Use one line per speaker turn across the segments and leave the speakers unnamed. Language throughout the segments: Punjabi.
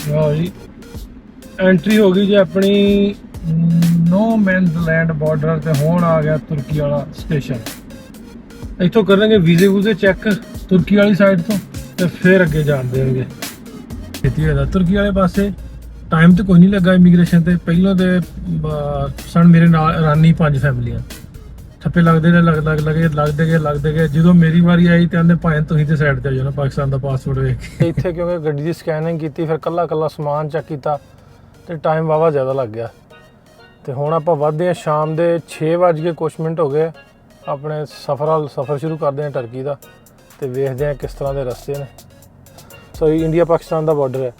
ਲਓ ਜੀ ਐਂਟਰੀ ਹੋ ਗਈ ਜੀ ਆਪਣੀ ਨੋ ਮੈਨਸ ਲੈਂਡ ਬਾਰਡਰ ਤੇ ਹੁਣ ਆ ਗਿਆ ਤੁਰਕੀ ਵਾਲਾ ਸਟੇਸ਼ਨ। ਇੱਥੋਂ ਕਰਾਂਗੇ ਵੀਜ਼ੇ ਵੂਜ਼ੇ ਚੈੱਕ ਤੁਰਕੀ ਵਾਲੀ ਸਾਈਡ ਤੋਂ ਤੇ ਫਿਰ ਅੱਗੇ ਜਾਣ ਦੇਣਗੇ। ਕੀਤੀ ਹੋਇਆ ਤੁਰਕੀ ਵਾਲੇ ਪਾਸੇ ਟਾਈਮ ਤੇ ਕੋਈ ਨਹੀਂ ਲੱਗਾ ਇਮੀਗ੍ਰੇਸ਼ਨ ਤੇ। ਪਹਿਲਾਂ ਤੇ ਸਨ ਮੇਰੇ ਨਾਲ ਇਰਾਨੀ 5 ਫੈਮਲੀਆਂ ਥੱਪੇ ਲੱਗਦੇ ਗਏ। ਜਦੋਂ ਮੇਰੀ ਵਾਰੀ ਆਈ ਤੇ ਆਂਦੇ ਭਾਵੇਂ ਤੁਸੀਂ ਤੇ ਸਾਈਡ ਤੇ ਆ ਜਾਓ ਨਾ, ਪਾਕਿਸਤਾਨ ਦਾ ਪਾਸਪੋਰਟ ਵੇਖ ਕੇ। ਇੱਥੇ ਕਿਉਂਕਿ ਗੱਡੀ ਦੀ ਸਕੈਨਿੰਗ ਕੀਤੀ, ਫਿਰ ਕੱਲਾ ਸਮਾਨ ਚੈੱਕ ਕੀਤਾ ਤੇ ਟਾਈਮ ਵਾਵਾ ਜ਼ਿਆਦਾ ਲੱਗ ਗਿਆ। ਤੇ ਹੁਣ ਆਪਾਂ ਵੱਧਦੇ ਹਾਂ, ਸ਼ਾਮ ਦੇ 6 ਕੁਛ ਮਿੰਟ ਹੋ ਗਏ। ਆਪਣੇ ਸਫ਼ਰ ਸ਼ੁਰੂ ਕਰਦੇ ਹਾਂ ਟਰਕੀ ਦਾ ਤੇ ਵੇਖਦੇ ਹਾਂ ਕਿਸ ਤਰ੍ਹਾਂ ਦੇ ਰਸਤੇ ਨੇ। ਸੋ ਇੰਡੀਆ ਪਾਕਿਸਤਾਨ ਦਾ ਬਾਰਡਰ ਹੈ,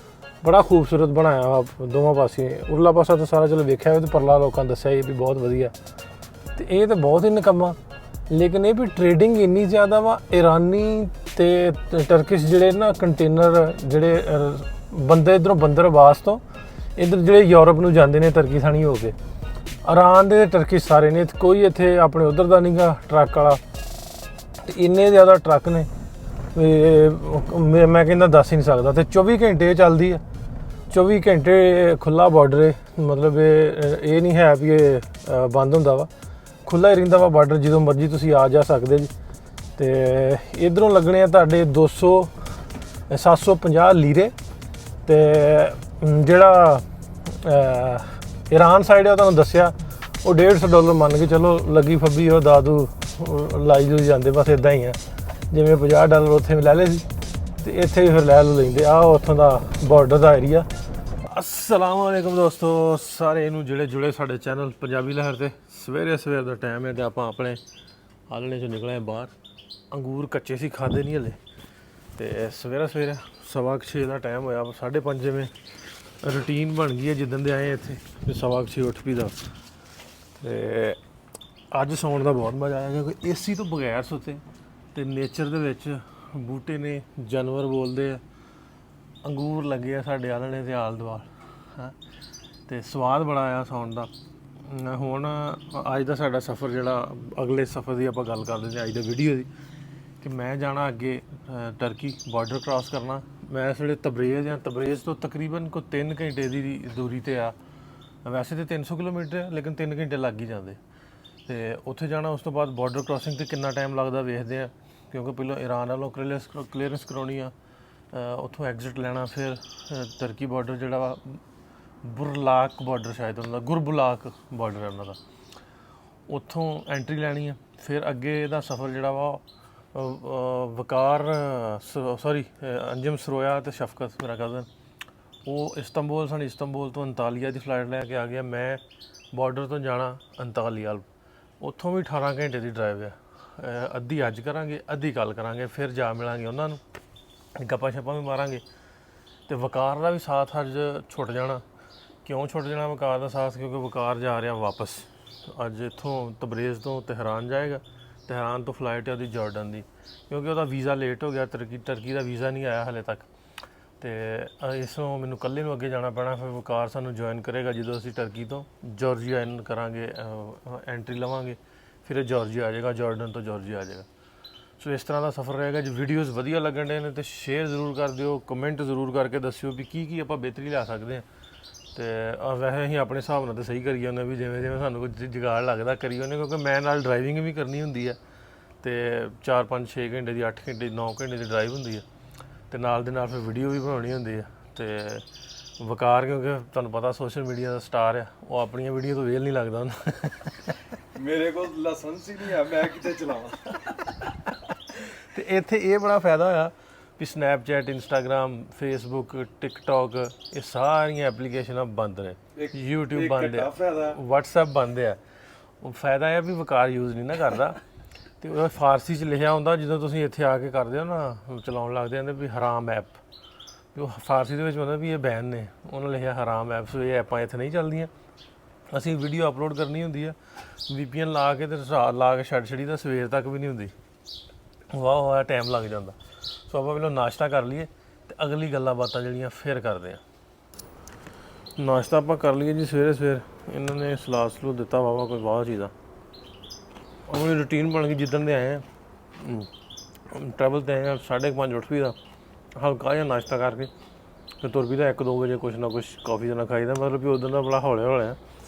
ਬੜਾ ਖੂਬਸੂਰਤ ਬਣਾਇਆ ਵਾ ਦੋਵਾਂ ਪਾਸੇ। ਉਰਲਾ ਪਾਸਾ ਤਾਂ ਸਾਰਾ ਚਲੋ ਵੇਖਿਆ ਹੋਇਆ ਤੇ ਪਰਲਾ ਲੋਕਾਂ ਨੇ ਦੱਸਿਆ ਇਹ ਵੀ ਬਹੁਤ ਵਧੀਆ। ਤੇ ਇਹ ਤਾਂ ਬਹੁਤ ਹੀ ਨਿਕੰਮਾ, ਲੇਕਿਨ ਇਹ ਵੀ ਟ੍ਰੇਡਿੰਗ ਇੰਨੀ ਜ਼ਿਆਦਾ ਵਾ। ਇਰਾਨੀ ਤੇ ਟਰਕਿਸ਼ ਜਿਹੜੇ ਨਾ ਕੰਟੇਨਰ ਜਿਹੜੇ ਬੰਦੇ ਇੱਧਰੋਂ ਬੰਦਰ ਅਬਾਸ ਤੋਂ ਇੱਧਰ ਜਿਹੜੇ ਯੂਰਪ ਨੂੰ ਜਾਂਦੇ ਨੇ ਤਰਕੀ ਥਾਣੀ ਹੋ ਕੇ, ਇਰਾਨ ਦੇ ਟਰਕਿਸ਼ ਸਾਰੇ ਨੇ। ਕੋਈ ਇੱਥੇ ਆਪਣੇ ਉੱਧਰ ਦਾ ਨਹੀਂਗਾ ਟਰੱਕ ਵਾਲਾ। ਤੇ ਇੰਨੇ ਜ਼ਿਆਦਾ ਟਰੱਕ ਨੇ ਮੈਂ ਕਹਿੰਦਾ ਦੱਸ ਹੀ ਨਹੀਂ ਸਕਦਾ। ਤੇ 24 ਘੰਟੇ ਚੱਲਦੀ ਹੈ, 24 ਘੰਟੇ ਖੁੱਲ੍ਹਾ ਬਾਰਡਰ ਹੈ। ਮਤਲਬ ਇਹ ਨਹੀਂ ਹੈ ਵੀ ਇਹ ਬੰਦ ਹੁੰਦਾ ਵਾ, ਖੁੱਲ੍ਹਾ ਹੀ ਰਹਿੰਦਾ ਵਾ ਬਾਰਡਰ, ਜਦੋਂ ਮਰਜ਼ੀ ਤੁਸੀਂ ਆ ਜਾ ਸਕਦੇ ਜੀ। ਤੇ ਇੱਧਰੋਂ ਲੱਗਣੇ ਆ ਤੁਹਾਡੇ 750 ਲੀਰੇ। ਤੇ ਜਿਹੜਾ ਈਰਾਨ ਸਾਈਡ ਹੈ ਉਹ ਤੁਹਾਨੂੰ ਦੱਸਿਆ ਉਹ $150 ਮੰਨ ਕੇ ਚਲੋ, ਲੱਗੀ ਫੱਬੀ ਉਹ ਦਾਦੂ ਲਾਈ ਜੂਈ ਜਾਂਦੇ, ਬਸ ਇੱਦਾਂ ਹੀ ਆ। ਜਿਵੇਂ $50 ਉੱਥੇ ਵੀ ਲੈ ਲਏ ਸੀ ਤੇ ਇੱਥੇ ਵੀ ਫਿਰ ਲੈ ਲੈਂਦੇ ਆ। ਉੱਥੋਂ ਦਾ ਬਾਰਡਰ ਦਾ ਏਰੀਆ। अस्सलाम वालेकुम दोस्तों सारे ਨੂੰ ਜਿਹੜੇ ਜੁੜੇ ਸਾਡੇ ਚੈਨਲ ਪੰਜਾਬੀ ਲਹਿਰ ਤੇ। ਸਵੇਰ ਦਾ ਟਾਈਮ ਹੈ ਤੇ ਆਪਾਂ ਆਪਣੇ ਆਲਣੇ ਚੋਂ ਨਿਕਲੇ ਬਾਹਰ। ਅੰਗੂਰ ਕੱਚੇ ਸੀ, ਖਾਦੇ ਨਹੀਂ ਹਲੇ। ਤੇ ਸਵੇਰੇ 6:15 ਦਾ ਟਾਈਮ ਹੋਇਆ, 5:30 ਜਿਵੇਂ ਰੂਟੀਨ ਬਣ ਗਈ ਹੈ ਜਿੱਦਣ ਦੇ ਆਏ ਇੱਥੇ ਤੇ 6:15 ਉੱਠ ਪੀਦਾ। ਤੇ ਅੱਜ ਸੌਣ ਦਾ ਬਹੁਤ ਮਜ਼ਾ ਆਇਆ ਕਿਉਂਕਿ ਏਸੀ ਤੋਂ ਬਗੈਰ ਸੁੱਤੇ ਤੇ ਨੇਚਰ ਦੇ ਵਿੱਚ ਬੂਟੇ ਨੇ, ਜਾਨਵਰ ਬੋਲਦੇ ਆ, ਅੰਗੂਰ ਲੱਗੇ ਆ ਸਾਡੇ ਆਲਣੇ ਦੇ ਆਲ ਦੁਆਲ ਹੈ। ਤੇ ਸਵਾਦ ਬੜਾ ਆਇਆ ਸੌਣ ਦਾ। ਹੁਣ ਅੱਜ ਦਾ ਸਾਡਾ ਸਫ਼ਰ ਜਿਹੜਾ, ਅਗਲੇ ਸਫ਼ਰ ਦੀ ਆਪਾਂ ਗੱਲ ਕਰ ਦਿੰਦੇ ਅੱਜ ਦੇ ਵੀਡੀਓ ਦੀ, ਕਿ ਮੈਂ ਜਾਣਾ ਅੱਗੇ ਟਰਕੀ ਬਾਰਡਰ ਕ੍ਰਾਸ ਕਰਨਾ। ਮੈਂ ਇਸ ਵੇਲੇ ਤਬਰੇਜ਼ ਹਾਂ। ਤਬਰੇਜ਼ ਤੋਂ ਤਕਰੀਬਨ ਕੋਈ 3 ਘੰਟੇ ਦੀ ਦੂਰੀ 'ਤੇ ਆ। ਵੈਸੇ ਤਾਂ 300 ਕਿਲੋਮੀਟਰ ਹੈ, ਲੇਕਿਨ 3 ਘੰਟੇ ਲੱਗ ਹੀ ਜਾਂਦੇ। ਤੇ ਉੱਥੇ ਜਾਣਾ, ਉਸ ਤੋਂ ਬਾਅਦ ਬਾਰਡਰ ਕ੍ਰਾਸਿੰਗ 'ਤੇ ਕਿੰਨਾ ਟਾਈਮ ਲੱਗਦਾ ਵੇਖਦੇ ਆ, ਕਿਉਂਕਿ ਪਹਿਲਾਂ ਈਰਾਨ ਵੱਲੋਂ ਕਲੀਅਰੈਂਸ ਕਰਾਉਣੀ ਆ, ਉੱਥੋਂ ਐਗਜ਼ਿਟ ਲੈਣਾ, ਫਿਰ ਤੁਰਕੀ ਬਾਰਡਰ ਜਿਹੜਾ ਵਾ ਬੁਰਲਾਕ ਬਾਰਡਰ ਸ਼ਾਇਦ ਉਹਨਾਂ ਦਾ, ਗੁਰਬੁਲਾਕ ਬਾਰਡਰ ਹੈ ਉਹਨਾਂ ਦਾ, ਉੱਥੋਂ ਐਂਟਰੀ ਲੈਣੀ ਆ। ਫਿਰ ਅੱਗੇ ਇਹਦਾ ਸਫ਼ਰ ਜਿਹੜਾ ਵਾ ਅੰਜਮ ਸਰੋਇਆ ਅਤੇ ਸ਼ਫਕਤ ਮੇਰਾ ਕਜ਼ਨ, ਉਹ ਇਸਤੰਬੁਲ ਸਨ। ਇਸਤੰਬੁਲ ਤੋਂ ਅੰਤਾਲੀਆ ਦੀ ਫਲਾਈਟ ਲੈ ਕੇ ਆ ਗਿਆ। ਮੈਂ ਬਾਰਡਰ ਤੋਂ ਜਾਣਾ ਅੰਤਾਲੀਆ, ਉੱਥੋਂ ਵੀ 18 ਘੰਟੇ ਦੀ ਡਰਾਈਵ ਆ। ਅੱਧੀ ਅੱਜ ਕਰਾਂਗੇ, ਅੱਧੀ ਕੱਲ੍ਹ ਕਰਾਂਗੇ, ਫਿਰ ਜਾ ਮਿਲਾਂਗੇ ਉਹਨਾਂ ਨੂੰ, ਗੱਪਾਂ ਛੱਪਾਂ ਵੀ ਮਾਰਾਂਗੇ। ਅਤੇ ਵਕਾਰ ਦਾ ਵੀ ਸਾਥ ਅੱਜ ਛੁੱਟ ਜਾਣਾ। ਕਿਉਂ ਛੁੱਟ ਜਾਣਾ ਵਕਾਰ ਦਾ ਸਾਥ? ਕਿਉਂਕਿ ਵਕਾਰ ਜਾ ਰਿਹਾ ਵਾਪਸ। ਅੱਜ ਇੱਥੋਂ ਤਬਰੇਜ਼ ਤੋਂ ਤਹਿਰਾਨ ਜਾਏਗਾ, ਤਹਿਰਾਨ ਤੋਂ ਫਲਾਈਟ ਹੈ ਉਹਦੀ ਜਾਰਡਨ ਦੀ, ਕਿਉਂਕਿ ਉਹਦਾ ਵੀਜ਼ਾ ਲੇਟ ਹੋ ਗਿਆ। ਟਰਕੀ ਦਾ ਵੀਜ਼ਾ ਨਹੀਂ ਆਇਆ ਹਾਲੇ ਤੱਕ। ਅਤੇ ਇਸ ਨੂੰ ਮੈਨੂੰ ਇਕੱਲੇ ਨੂੰ ਅੱਗੇ ਜਾਣਾ ਪੈਣਾ। ਫਿਰ ਵਕਾਰ ਸਾਨੂੰ ਜੁਆਇਨ ਕਰੇਗਾ ਜਦੋਂ ਅਸੀਂ ਟਰਕੀ ਤੋਂ ਜਾਰਜੀਆ ਕਰਾਂਗੇ, ਐਂਟਰੀ ਲਵਾਂਗੇ, ਫਿਰ ਇਹ ਜਾਰਜੀਆ ਆ ਜਾਏਗਾ, ਜਾਰਡਨ ਤੋਂ ਜਾਰਜੀਆ ਆ ਜਾਏਗਾ। ਸੋ ਇਸ ਤਰ੍ਹਾਂ ਦਾ ਸਫ਼ਰ ਰਹੇਗਾ। ਜੇ ਵੀਡੀਓਜ਼ ਵਧੀਆ ਲੱਗਣ ਡੇ ਨੇ ਤਾਂ ਸ਼ੇਅਰ ਜ਼ਰੂਰ ਕਰ ਦਿਓ, ਕਮੈਂਟ ਜ਼ਰੂਰ ਕਰਕੇ ਦੱਸਿਓ ਵੀ ਕੀ ਆਪਾਂ ਬਿਹਤਰੀ ਲਿਆ ਸਕਦੇ ਹਾਂ। ਅਤੇ ਵੈਸੇ ਅਸੀਂ ਆਪਣੇ ਹਿਸਾਬ ਨਾਲ ਤਾਂ ਸਹੀ ਕਰੀ ਜਾਂਦੇ ਵੀ ਜਿਵੇਂ ਸਾਨੂੰ ਕੋਈ ਜੁਗਾੜ ਲੱਗਦਾ ਕਰੀ ਜਾਂਦੇ, ਕਿਉਂਕਿ ਮੈਂ ਨਾਲ ਡਰਾਈਵਿੰਗ ਵੀ ਕਰਨੀ ਹੁੰਦੀ ਹੈ। ਅਤੇ 4 5 6 ਘੰਟੇ ਦੀ, 8 ਘੰਟੇ 9 ਘੰਟੇ ਦੀ ਡਰਾਈਵ ਹੁੰਦੀ ਹੈ। ਅਤੇ ਨਾਲ ਦੇ ਨਾਲ ਫਿਰ ਵੀਡੀਓ ਵੀ ਬਣਾਉਣੀ ਹੁੰਦੀ ਹੈ। ਅਤੇ ਵਕਾਰ ਕਿਉਂਕਿ ਤੁਹਾਨੂੰ ਪਤਾ ਸੋਸ਼ਲ ਮੀਡੀਆ ਦਾ ਸਟਾਰ ਆ, ਉਹ ਆਪਣੀਆਂ ਵੀਡੀਓ ਤੋਂ ਵੇਲ ਨਹੀਂ ਲੱਗਦਾ ਉਹਨੂੰ।
ਮੇਰੇ ਕੋਲ ਲਾਇਸੈਂਸ ਹੀ ਨਹੀਂ ਆ, ਮੈਂ ਕਿਤੇ ਚਲਾਵਾਂ।
ਅਤੇ ਇੱਥੇ ਇਹ ਬੜਾ ਫਾਇਦਾ ਹੋਇਆ ਵੀ ਸਨੈਪਚੈਟ, ਇੰਸਟਾਗ੍ਰਾਮ, ਫੇਸਬੁੱਕ, ਟਿਕਟੋਕ, ਇਹ ਸਾਰੀਆਂ ਐਪਲੀਕੇਸ਼ਨਾਂ ਬੰਦ ਨੇ। YouTube ਬੰਦ ਆ, WhatsApp ਬੰਦ ਆ। ਉਹ ਫਾਇਦਾ ਇਹ ਵੀ ਵਕਾਰ ਯੂਜ਼ ਨਹੀਂ ਨਾ ਕਰਦਾ। ਅਤੇ ਉਹ ਫਾਰਸੀ 'ਚ ਲਿਖਿਆ ਹੁੰਦਾ, ਜਦੋਂ ਤੁਸੀਂ ਇੱਥੇ ਆ ਕੇ ਕਰਦੇ ਹੋ ਨਾ, ਚਲਾਉਣ ਲੱਗਦੇ ਜਾਂਦੇ ਵੀ ਹਰਾਮ ਐਪ। ਅਤੇ ਉਹ ਫਾਰਸੀ ਦੇ ਵਿੱਚ ਮਤਲਬ ਵੀ ਇਹ ਬੈਨ ਨੇ, ਉਹਨਾਂ ਲਿਖਿਆ ਹਰਾਮ ਐਪ। ਸੋ ਇਹ ਐਪਾਂ ਇੱਥੇ ਨਹੀਂ ਚੱਲਦੀਆਂ। ਅਸੀਂ ਵੀਡੀਓ ਅਪਲੋਡ ਕਰਨੀ ਹੁੰਦੀ ਆ, VPN ਲਾ ਕੇ ਅਤੇ ਰਾਤ ਲਾ ਕੇ ਛੱਡ ਛੜੀ ਤਾਂ ਸਵੇਰ ਤੱਕ ਵੀ ਨਹੀਂ ਹੁੰਦੀ। ਵਾਹ ਟਾਈਮ ਲੱਗ ਜਾਂਦਾ। ਸੋ ਆਪਾਂ ਪਹਿਲਾਂ ਨਾਸ਼ਤਾ ਕਰ ਲਈਏ ਅਤੇ ਅਗਲੀ ਗੱਲਾਂ ਬਾਤਾਂ ਜਿਹੜੀਆਂ ਫਿਰ ਕਰਦੇ ਹਾਂ। ਨਾਸ਼ਤਾ ਆਪਾਂ ਕਰ ਲਈਏ ਜੀ ਸਵੇਰੇ। ਇਹਨਾਂ ਨੇ ਸਲਾਦ ਸਲੂਦ ਦਿੱਤਾ ਵਾ ਕੋਈ ਬਹੁਤ ਚੀਜ਼ਾਂ। ਆਪਣੀ ਰੂਟੀਨ ਬਣ ਗਈ ਜਿੱਦਣ ਦੇ ਆਏ ਹਾਂ ਟਰੈਵਲ 'ਤੇ ਆਏ ਹਾਂ। 5:30 ਉੱਠ ਵੀ ਦਾ ਹਲਕਾ ਜਿਹਾ ਨਾਸ਼ਤਾ ਕਰਕੇ ਫਿਰ ਤੁਰ ਵੀ ਤਾਂ 1-2 ਵਜੇ ਕੁਛ ਨਾ ਕੁਛ ਕਾਫੀ ਨਾਲ ਖਾਈਦਾ, ਮਤਲਬ ਵੀ ਉਦੋਂ ਦਾ ਬੜਾ ਹੌਲੇ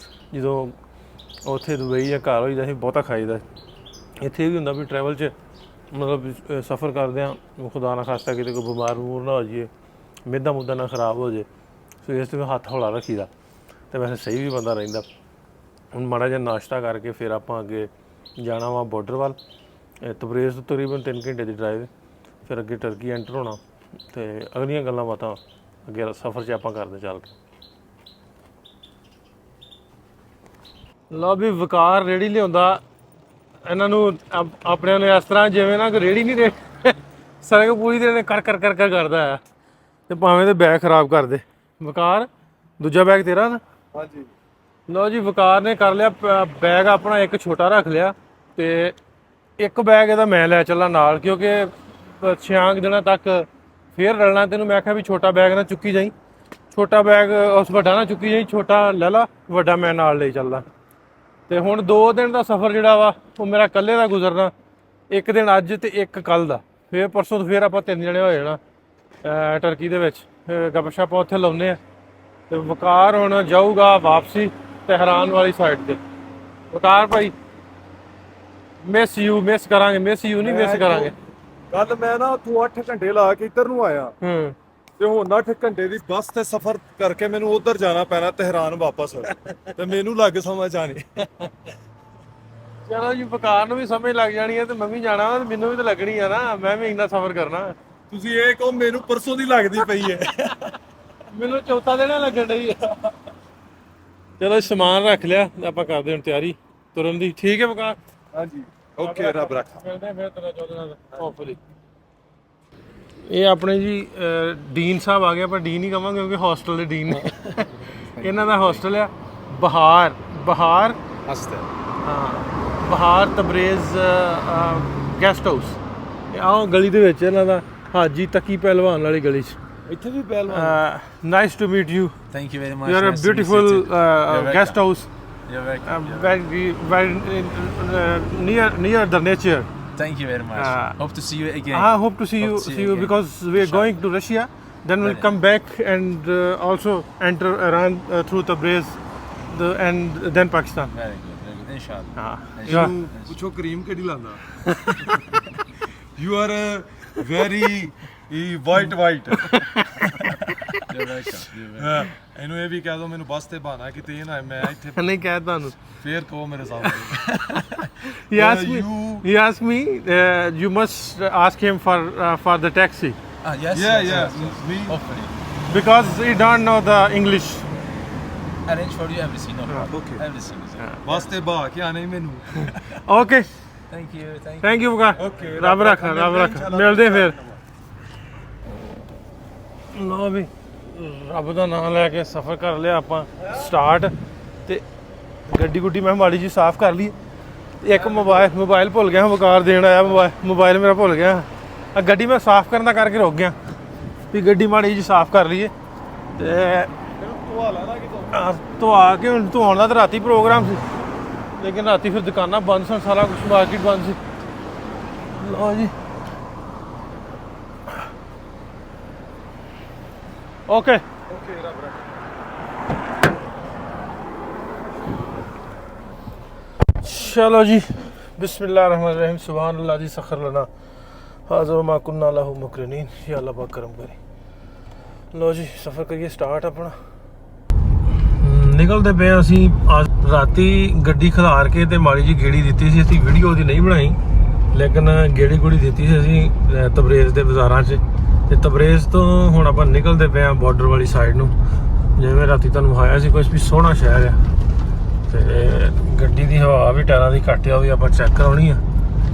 ਜਦੋਂ ਉੱਥੇ ਦੁਬਈ ਜਾਂ ਘਰ ਹੋਈਦਾ ਸੀ ਬਹੁਤਾ ਖਾਈਦਾ। ਇੱਥੇ ਵੀ ਹੁੰਦਾ ਵੀ ਟਰੈਵਲ 'ਚ ਮਤਲਬ ਸਫ਼ਰ ਕਰਦਿਆਂ ਖੁਦਾ ਨਾ ਖਾਸਤਾ ਕਿਤੇ ਕੋਈ ਬਿਮਾਰ ਬਮੂਰ ਨਾ ਹੋ ਜਾਈਏ, ਮਿਹਦਾ ਮੁੱਦਾ ਨਾ ਖਰਾਬ ਹੋ ਜਾਏ, ਸੋ ਇਸ ਤੋਂ ਹੱਥ ਹੌਲਾ ਰੱਖੀਦਾ ਅਤੇ ਵੈਸੇ ਸਹੀ ਵੀ ਬੰਦਾ ਰਹਿੰਦਾ। ਹੁਣ ਮਾੜਾ ਜਿਹਾ ਨਾਸ਼ਤਾ ਕਰਕੇ ਫਿਰ ਆਪਾਂ ਅੱਗੇ ਜਾਣਾ ਵਾ ਬਾਰਡਰ ਵੱਲ। ਤਬਰੇਜ਼ ਤੋਂ ਤਕਰੀਬਨ 3 ਘੰਟੇ ਦੀ ਡਰਾਈਵ, ਫਿਰ ਅੱਗੇ ਟਰਕੀ ਐਂਟਰ ਹੋਣਾ ਅਤੇ ਅਗਲੀਆਂ ਗੱਲਾਂ ਬਾਤਾਂ ਅੱਗੇ ਸਫ਼ਰ 'ਚ ਆਪਾਂ ਕਰਦੇ ਚੱਲ ਕੇ। ਲਓ ਵੀ ਵਕਾਰ ਰੇਹੜੀ ਲਿਆਉਂਦਾ, ਇਹਨਾਂ ਨੂੰ ਆਪਣਿਆਂ ਨੂੰ ਇਸ ਤਰ੍ਹਾਂ ਜਿਵੇਂ ਨਾ ਕੋਈ ਰੇਹੜੀ ਨਹੀਂ ਸੜਕ ਪੂਰੀ ਦੇ ਕਰ ਕਰਦਾ ਆ, ਤੇ ਭਾਵੇਂ ਤੇ ਬੈਗ ਖਰਾਬ ਕਰ ਦੇ। ਵਕਾਰ ਦੂਜਾ ਬੈਗ ਤੇਰਾ ਨਾ?
ਹਾਂਜੀ।
ਲਓ ਜੀ ਵਕਾਰ ਨੇ ਕਰ ਲਿਆ ਬੈਗ ਆਪਣਾ, ਇੱਕ ਛੋਟਾ ਰੱਖ ਲਿਆ ਤੇ ਇੱਕ ਬੈਗ ਇਹਦਾ ਮੈਂ ਲੈ ਚੱਲਾਂ ਨਾਲ, ਕਿਉਂਕਿ 6 ਦਿਨਾਂ ਤੱਕ ਫੇਰ ਰਲਣਾ। ਤੈਨੂੰ ਮੈਂ ਆਖਿਆ ਵੀ ਛੋਟਾ ਬੈਗ ਨਾ ਚੁੱਕੀ ਜਾਈ, ਛੋਟਾ ਬੈਗ ਉਸ ਵੱਡਾ ਨਾ ਚੁੱਕੀ ਜਾਈ, ਛੋਟਾ ਲੈ ਲਾ, ਵੱਡਾ ਮੈਂ ਨਾਲ ਲਈ ਚੱਲਦਾ। ਤੇ ਹੁਣ 2 ਦਿਨ ਦਾ ਸਫ਼ਰ ਜਿਹੜਾ ਵਾ ਉਹ ਮੇਰਾ ਇਕੱਲੇ ਦਾ ਗੁਜ਼ਰਨਾ, ਇੱਕ ਦਿਨ ਅੱਜ ਤੇ ਇੱਕ ਕੱਲ੍ਹ ਦਾ। ਫਿਰ ਪਰਸੋਂ ਤੋਂ ਫਿਰ ਆਪਾਂ 3 ਜਣੇ ਹੋ ਜਾਣਾ ਟਰਕੀ ਦੇ ਵਿੱਚ, ਗੱਪਸ਼ਪ ਉੱਥੇ ਲਾਉਂਦੇ ਆ। ਤੇ ਵਕਾਰ ਹੁਣ ਜਾਊਗਾ ਵਾਪਸੀ ਤਹਿਰਾਨ ਵਾਲੀ ਸਾਈਡ ਤੇ। ਵਕਾਰ ਭਾਈ ਮਿਸ ਯੂ ਨਹੀਂ ਮਿਸ ਕਰਾਂਗੇ।
ਕੱਲ ਮੈਂ ਨਾ ਉੱਥੋਂ 8 ਘੰਟੇ ਲਾ ਕੇ ਇੱਧਰ ਨੂੰ ਆਇਆ, ਤੇ ਹੁਣ 8 ਘੰਟੇ ਦੀ ਬੱਸ ਤੇ ਸਫ਼ਰ ਕਰਕੇ ਮੈਨੂੰ ਉੱਧਰ ਜਾਣਾ ਪੈਣਾ ਤਹਿਰਾਨ ਵਾਪਸ, ਤੇ ਮੈਨੂੰ ਲੱਗ ਸਮਝ ਆਣੀ।
ਚਲੋ ਜੀ ਵਕਾਰ ਨੂੰ ਵੀ ਸਮਝ ਲੱਗ ਜਾਣੀ ਹੈ ਤੇ ਮੈਂ ਵੀ ਜਾਣਾ, ਮੈਨੂੰ ਵੀ ਤਾਂ ਲੱਗਣੀ ਆ ਨਾ, ਮੈਂ ਵੀ ਇੰਨਾ ਸਫ਼ਰ ਕਰਨਾ।
ਤੁਸੀਂ ਇਹ ਕਹੋ ਮੈਨੂੰ ਪਰਸੋਂ ਦੀ ਲੱਗਦੀ ਪਈ ਹੈ।
ਮੈਨੂੰ ਚੌਥਾ ਦਿਨ ਲੱਗਣ ਡਈ ਆ। ਚਲੋ ਸਮਾਨ ਰੱਖ ਲਿਆ, ਆਪਾਂ ਕਰਦੇ ਹੁਣ ਤਿਆਰੀ ਤੁਰਨ ਦੀ। ਠੀਕ ਹੈ ਵਕਾਰ?
ਹਾਂਜੀ ਓਕੇ, ਰੱਬ ਰੱਖਾ।
ਮਿਲਦੇ ਫਿਰ ਤੇਰਾ 14 ਦਿਨ ਹੋਪਫੁਲੀ। ਇਹ ਆਪਣੇ ਜੀ ਡੀਨ ਸਾਹਿਬ ਆ ਗਏ, ਆਪਾਂ ਡੀਨ ਹੀ ਕਵਾਂਗੇ ਕਿਉਂਕਿ ਹੋਸਟਲ ਦੇ ਡੀਨ ਨੇ। ਇਹਨਾਂ ਦਾ ਹੋਸਟਲ ਆ ਬਹਾਰ ਹਾਂ, ਬਹਾਰ ਤਬਰੇਜ਼ ਗੈਸਟ ਹਾਊਸ। ਆਹ ਗਲੀ ਦੇ ਵਿੱਚ ਇਹਨਾਂ ਦਾ, ਹਾਜੀ ਤਕੀ ਪਹਿਲਵਾਨ ਵਾਲੀ ਗਲੀ 'ਚ।
ਇੱਥੇ ਵੀ ਪਹਿਲਵਾਨ।
Nice to meet you.
Thank you very much.
You are a
Nice to meet you
beautiful
too.
guest house.
You're welcome.
very near the nature.
Thank you very much. Hope to see you again.
I hope to see you
again.
because we are going to Russia. Then we'll come back and also enter Iran through Tabriz, and then Pakistan.
Very good, very good. Inshallah.
Yeah.
ਪੁੱਛੋ ਕਰੀਮ ਕਿਹੜੀ ਲਾਉਂਦਾ? You are very white.
You're welcome.
ਇਹਨੂੰ ਇਹ ਵੀ ਕਹਿ ਦੋ ਮੈਨੂੰ ਬੱਸ ਤੇ ਬਹਾਨਾ ਕਿਤੇ ਇਹ ਨਾ ਮੈਂ ਇੱਥੇ
ਨਹੀਂ ਕਹਿ ਤੁਹਾਨੂੰ।
ਫੇਰ ਕਹੋ ਮੇਰੇ ਸਾਹਮਣੇ।
He asked me you must ask him for the taxi
Yes.
Yeah.
Yes.
Me.
Hopefully.
because he don't know the English.
Arrange for you everything. No problem.
okay.
Everything is okay.
ਬੱਸ ਤੇ ਬਹਾ ਕੇ ਆਣੇ ਮੈਨੂੰ।
Okay,
Thank you. Thank you.
thank you Waqar.
Okay,
ਰੱਬ ਰੱਖ ਮਿਲਦੇ ਫਿਰ। ਲਓ ਵੀ ਰੱਬ ਦਾ ਨਾਮ ਲੈ ਕੇ ਸਫ਼ਰ ਕਰ ਲਿਆ ਆਪਾਂ ਸਟਾਰਟ, ਤੇ ਗੱਡੀ ਗੁੱਡੀ ਮੈਂ ਮਾੜੀ ਜੀ ਸਾਫ਼ ਕਰ ਲਈ। ਇੱਕ ਮੋਬਾਈਲ ਭੁੱਲ ਗਿਆ, ਵਕਾਰ ਦੇਣ ਆਇਆ ਮੋਬਾਈਲ ਮੇਰਾ ਭੁੱਲ ਗਿਆ। ਆ ਗੱਡੀ ਮੈਂ ਸਾਫ਼ ਕਰਨ ਦਾ ਕਰਕੇ ਰੁਕ ਗਿਆ ਵੀ ਗੱਡੀ ਮਾੜੀ ਜੀ ਸਾਫ਼ ਕਰ ਲਈਏ। ਤੇ
ਧਵਾ ਲੈਣਾ ਕਿਤੋਂ।
ਧਵਾ ਕੇ ਹੁਣ ਧੋਣ ਦਾ ਤਾਂ ਰਾਤੀ ਪ੍ਰੋਗਰਾਮ ਸੀ, ਲੇਕਿਨ ਰਾਤੀ ਫਿਰ ਦੁਕਾਨਾਂ ਬੰਦ ਸਨ, ਸਾਰਾ ਕੁਛ ਮਾਰਕੀਟ ਬੰਦ ਸੀ। ਲਓ ਜੀ ਓਕੇ।
ਰੱਬ ਰੱਖਾ।
चलो जी बिस्मिल्लाहिर्रहमानिर्रहीम सुभान अल्लाह जी सखर लना हाज़ा मा कुन्ना लहू मुकरिनीन। या अल्लाह पाक करम करे। लो जी सफ़र करिए स्टार्ट अपना। ਨਿਕਲਦੇ ਪਏ ਅਸੀਂ ਰਾਤੀ ਗੱਡੀ ਖਿਲਾਰ ਕੇ ਤੇ ਮਾੜੀ ਜੀ ਗੇੜੀ ਦਿੱਤੀ ਸੀ। ਅਸੀਂ ਵੀਡੀਓ ਦੀ ਨਹੀਂ ਬਣਾਈ, ਲੇਕਿਨ ਗੇੜੀ ਗੁੜੀ ਦਿੱਤੀ ਸੀ ਅਸੀਂ ਤਬਰੇਜ਼ ਦੇ ਬਾਜ਼ਾਰਾਂ 'ਚ। ਤੇ ਤਬਰੇਜ਼ ਤੋਂ ਹੁਣ ਆਪਾਂ ਨਿਕਲਦੇ ਪਏ ਆ ਬਾਰਡਰ ਵਾਲੀ ਸਾਈਡ ਨੂੰ। ਜਿਵੇਂ ਰਾਤੀ ਤੁਹਾਨੂੰ ਵਿਖਾਇਆ ਸੀ, ਕੁਛ ਵੀ ਸੋਹਣਾ ਸ਼ਹਿਰ ਆ। ਤੇ ਗੱਡੀ ਦੀ ਹਵਾ ਵੀ ਟਾਇਰਾਂ ਦੀ ਘੱਟ ਆ, ਉਹ ਵੀ ਆਪਾਂ ਚੈੱਕ ਕਰਾਉਣੀ ਆ